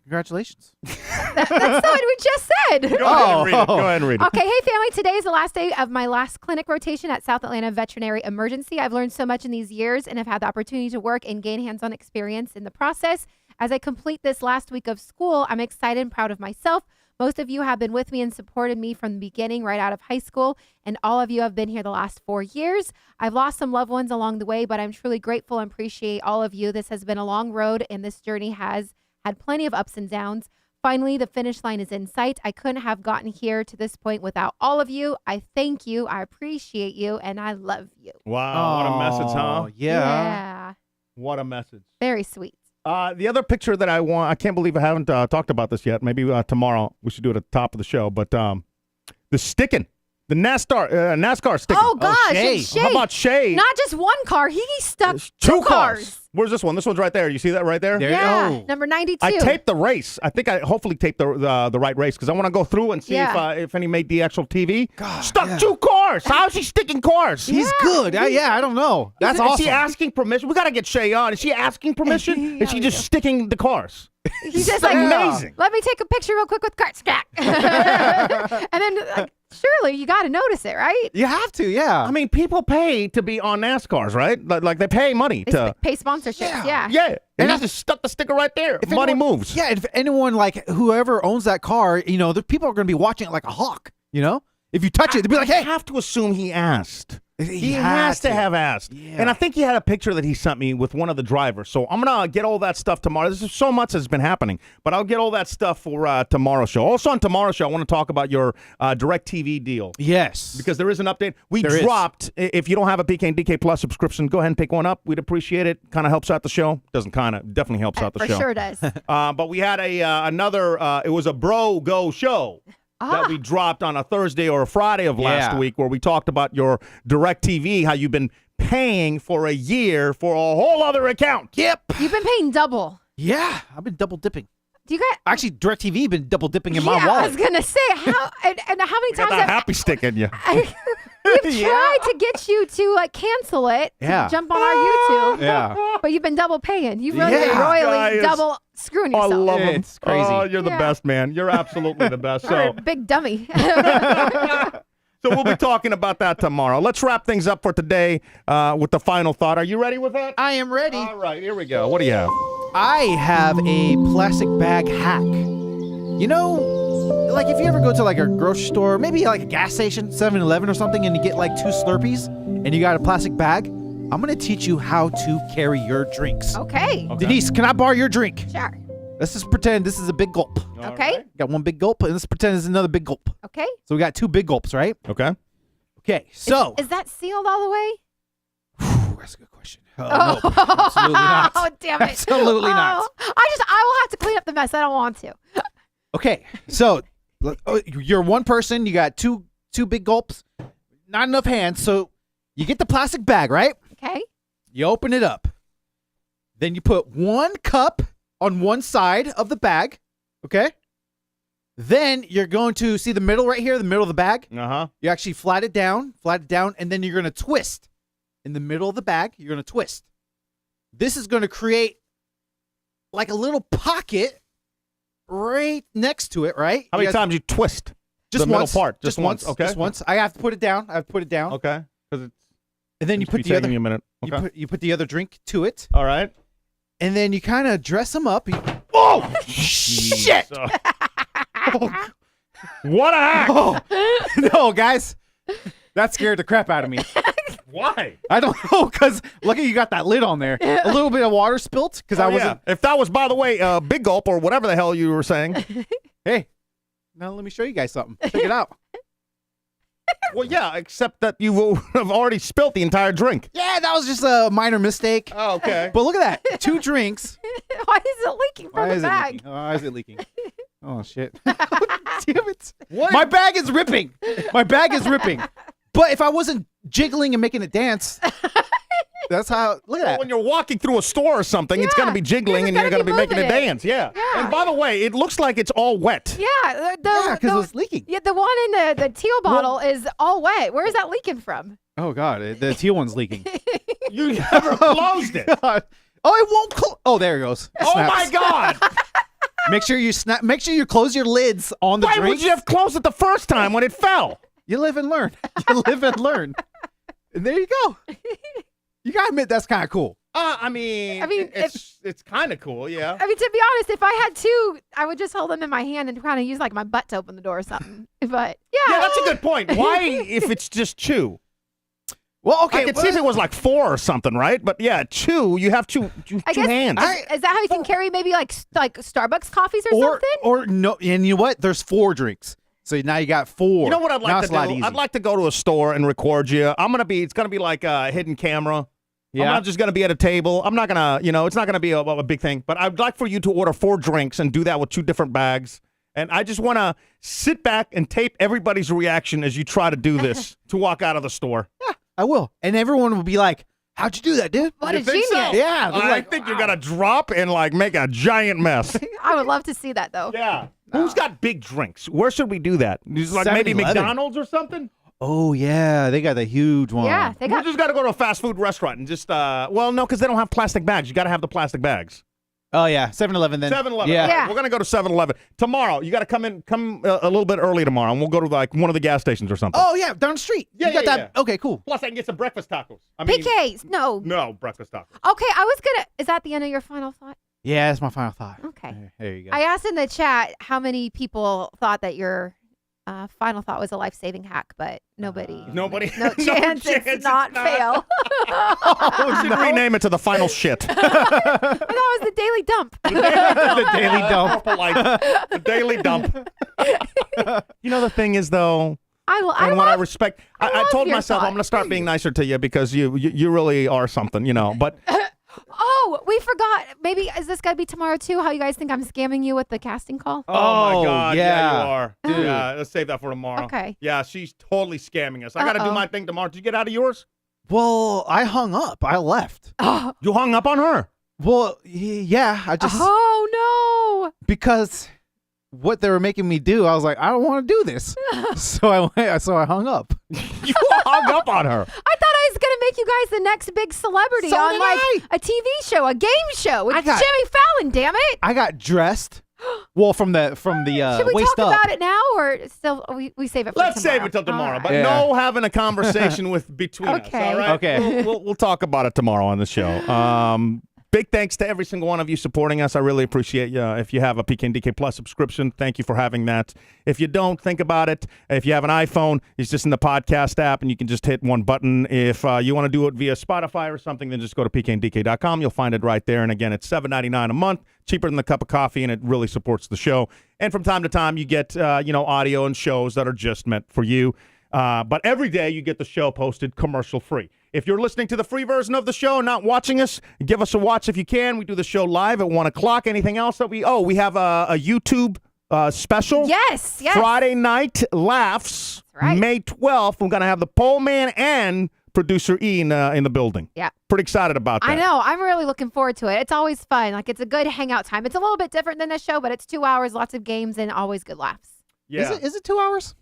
Congratulations. That's not what we just said. Go ahead and read it. Okay, hey family, today is the last day of my last clinic rotation at South Atlanta Veterinary Emergency. I've learned so much in these years and have had the opportunity to work and gain hands-on experience in the process. As I complete this last week of school, I'm excited and proud of myself. Most of you have been with me and supported me from the beginning, right out of high school, and all of you have been here the last 4 years. I've lost some loved ones along the way, but I'm truly grateful and appreciate all of you. This has been a long road, and this journey has had plenty of ups and downs. Finally, the finish line is in sight. I couldn't have gotten here to this point without all of you. I thank you, I appreciate you, and I love you. Wow, what a message, huh? Yeah. What a message. Very sweet. The other picture that I can't believe I haven't talked about this yet. Maybe tomorrow we should do it at the top of the show. But the sticking, the NASCAR sticking. Oh, gosh. It's Shay. How about Shay? Not just one car. He stuck two cars. Where's this one? This one's right there. You see that right there? Yeah, number 92. I taped the race. I think I hopefully taped the right race because I want to go through and see if any made the actual TV. Stuck 2 cars. How's he sticking cars? He's good. I don't know. That's awesome. Is she asking permission? We got to get Shay on. Is she asking permission? Is she just sticking the cars? He's just like, amazing. Let me take a picture real quick with cart stack. And then surely you got to notice it, right? You have to, yeah. I mean, people pay to be on NASCARs, right? Like they pay money to pay sponsorships. Yeah. Yeah. And he just stuck the sticker right there. If money moves. Yeah. If anyone, like whoever owns that car, the people are going to be watching it like a hawk. If you touch it, they'll be like, "Hey." I have to assume he asked. He had has to to. have asked. Yeah. And I think he had a picture that he sent me with one of the drivers. So I'm going to get all that stuff tomorrow. There's so much that's been happening, but I'll get all that stuff for tomorrow's show. Also on tomorrow's show, I want to talk about your DirecTV deal. Yes. Because there is an update. We dropped, if you don't have a PK and DK Plus subscription, go ahead and pick one up. We'd appreciate it. Kind of helps out the show. Doesn't kind of, definitely helps out the show. For sure does. But we had another, it was a Bro Go show. That we dropped on a Thursday or a Friday of last week where we talked about your DirecTV, how you've been paying for a year for a whole other account. Yep. You've been paying double. Yeah. I've been double dipping. Do you guys? Actually, DirecTV been double dipping in my wallet. I was going to say, how and how many times got that happy stick in you. We've tried to get you to cancel it, to jump on our YouTube, but you've been double paying. You've really been royally double screwing yourself. I love him. It's crazy. Oh, you're the best, man. You're absolutely the best. You're So, a big dummy. so we'll be talking about that tomorrow. Let's wrap things up for today with the final thought. Are you ready with that? I am ready. All right, here we go. What do you have? I have a plastic bag hack. like if you ever go to like a grocery store, maybe like a gas station, 7-Eleven or something, and you get like 2 Slurpees and you got a plastic bag, I'm going to teach you how to carry your drinks. Okay. Denise, can I borrow your drink? Sure. Let's just pretend this is a big gulp. Okay. Got 1 big gulp, and let's pretend it's another big gulp. Okay. So we got 2 big gulps, right? Okay. Okay, so. Is that sealed all the way? That's a good question. No, absolutely not. Oh, damn it. Absolutely not. I will have to clean up the mess. I don't want to. Okay, so you're one person. You got two big gulps. Not enough hands, so you get the plastic bag, right? Okay. You open it up. Then you put 1 cup on one side of the bag, okay? Then you're going to see the middle right here, the middle of the bag. You actually flat it down, and then you're going to twist. In the middle of the bag, you're going to twist. This is going to create like a little pocket right next to it, right? How many times you twist? Just the once. middle part. Just once. Okay. Just once. I have to put it down. Okay. Because and then you put the other. A minute. Okay. You put the other drink to it. All right. And then you kind of dress them up. Oh shit! What a hack! No, guys, that scared the crap out of me. Why? I don't know, because lucky you got that lid on there. A little bit of water spilt because I wasn't. If that was, by the way, Big Gulp or whatever the hell you were saying. Hey, now let me show you guys something. Check it out. Well, yeah, except that you have already spilt the entire drink. Yeah, that was just a minor mistake. Oh, okay. But look at that. 2 drinks. Why is it leaking from the bag? Why is it leaking? Oh, shit. Damn it. What? My bag is ripping. My bag is ripping. But if I wasn't jiggling and making it dance, that's how. Look at that. When you're walking through a store or something, it's going to be jiggling and you're going to be making it dance. Yeah. And by the way, it looks like it's all wet. Yeah. Because it was leaking. Yeah, the one in the teal bottle is all wet. Where is that leaking from? Oh, God. The teal one's leaking. You never closed it. God. Oh, it won't close. Oh, there it goes. Oh, my God. Make sure you close your lids on the drink. Why would you have closed it the first time when it fell? You live and learn. You live and learn. And there you go. You gotta admit that's kind of cool. I mean, it's kind of cool, yeah. I mean, to be honest, if I had 2, I would just hold them in my hand and kind of use like my butt to open the door or something. But yeah, that's a good point. Why, if it's just 2? Well, okay. I could see if it was like 4 or something, right? But yeah, 2. You have two hands. Is that how you can carry maybe like Starbucks coffees or something? Or no, and you know what? There's 4 drinks. So now you got 4. You know what I'd now like to do? I'd like to go to a store and record you. It's going to be like a hidden camera. Yeah. I'm not just going to be at a table. I'm not going to, it's not going to be a big thing. But I'd like for you to order 4 drinks and do that with 2 different bags. And I just want to sit back and tape everybody's reaction as you try to do this to walk out of the store. Yeah, I will. And everyone will be like, how'd you do that, dude? What a genius. So? Yeah. I think you're going to drop and like make a giant mess. I would love to see that, though. Yeah. Who's got big drinks? Where should we do that? Like maybe 7-Eleven. McDonald's or something? Oh, yeah. They got the huge one. Yeah. We just got to go to a fast food restaurant and just, well, no, because they don't have plastic bags. You got to have the plastic bags. Oh, yeah. 7-Eleven then. 7-Eleven. Yeah. Right, we're going to go to 7-Eleven. Tomorrow, you got to come a little bit early tomorrow, and we'll go to like one of the gas stations or something. Oh, yeah. Down the street. Yeah, you got that. Okay, cool. Plus, I can get some breakfast tacos. PKs. No, breakfast tacos. Okay, I was going to. Is that the end of your final thought? Yeah, that's my final thought. Okay. There you go. I asked in the chat how many people thought that your final thought was a life-saving hack, but nobody. No chance it's not fail. We should rename it to the final shit. That was the daily dump. The daily dump. The daily dump. You know, the thing is, though, I respect, I told myself I'm going to start being nicer to you because you really are something, but. Oh, we forgot. Maybe is this going to be tomorrow, too? How you guys think I'm scamming you with the casting call? Oh my God. Yeah. You are. Dude. Yeah, let's save that for tomorrow. Okay. Yeah, she's totally scamming us. I got to do my thing tomorrow. Did you get out of yours? Well, I hung up. I left. You hung up on her? Well, yeah. I just. Oh, no. Because what they were making me do, I was like, I don't want to do this. So I hung up. You hung up on her. I thought I was going to make you guys the next big celebrity on like a TV show, a game show with Jimmy Fallon, damn it. I got dressed. Well, from the Should we waist talk up. about it now or still we save it for Let's tomorrow? save it till tomorrow. All but right. no having a conversation between us, all right? Okay. We'll talk about it tomorrow on the show. Big thanks to every single one of you supporting us. I really appreciate you. If you have a PK and DK Plus subscription, thank you for having that. If you don't, think about it. If you have an iPhone, it's just in the podcast app, and you can just hit one button. If you want to do it via Spotify or something, then just go to pkanddk.com. You'll find it right there. And again, it's $7.99 a month, cheaper than a cup of coffee, and it really supports the show. And from time to time, you get audio and shows that are just meant for you. But every day, you get the show posted commercial-free. If you're listening to the free version of the show and not watching us, give us a watch if you can. We do the show live at 1 o'clock. Anything else that we have a YouTube special. Yes. Friday Night Laughs, right. May 12th. We're going to have the pole man and producer E in the building. Yeah. Pretty excited about that. I know. I'm really looking forward to it. It's always fun. Like, it's a good hangout time. It's a little bit different than this show, but it's 2 hours, lots of games, and always good laughs. Yeah. Is it 2 hours?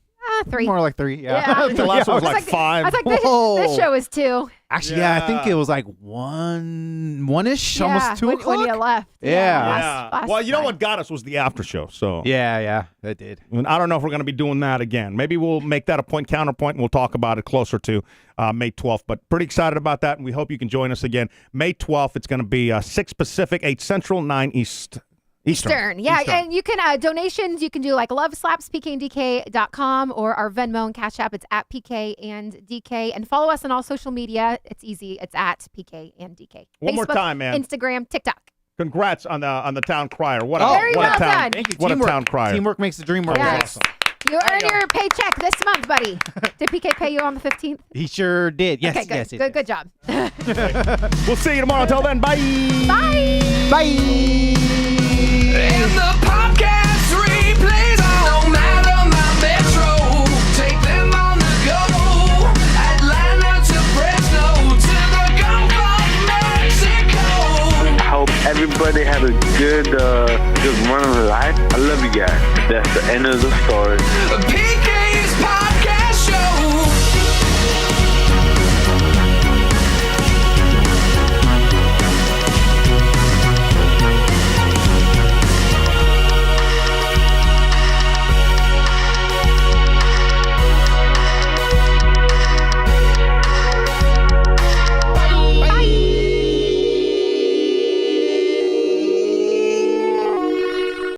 3. More like 3, yeah. The last one was like 5. I was like, this show is 2. Actually, I think it was like one-ish, Yeah, almost 2 o'clock. when you left. Yeah. Last Well, you know what got us was the after show. So Yeah, that did. And I don't know if we're going to be doing that again. Maybe we'll make that a counterpoint, and we'll talk about it closer to May 12th. But pretty excited about that, and we hope you can join us again. May 12th, it's going to be 6 Pacific, 8 Central, 9 Eastern. Yeah, and you can donations. You can do like Love Slaps, pkandk.com, or our Venmo and Cash App. It's at PK and DK, and follow us on all social media. It's easy. It's at PK and DK. One more Facebook, time, man. Instagram, TikTok. Congrats on the town crier. What Very a well town! done. Thank you. What Teamwork. a town crier! Teamwork makes the dream work. Yes. You earn your paycheck this month, buddy. Did PK pay you on the 15th? He sure did. Yes, Okay, good. yes. Good job. We'll see you tomorrow. Until then, bye. Bye. Bye. And the podcast replays no matter my metro. Take them on the go. Atlanta to Fresno to the Gulf of Mexico. I hope everybody had a good run of life. I love you guys. That's the end of the story. PK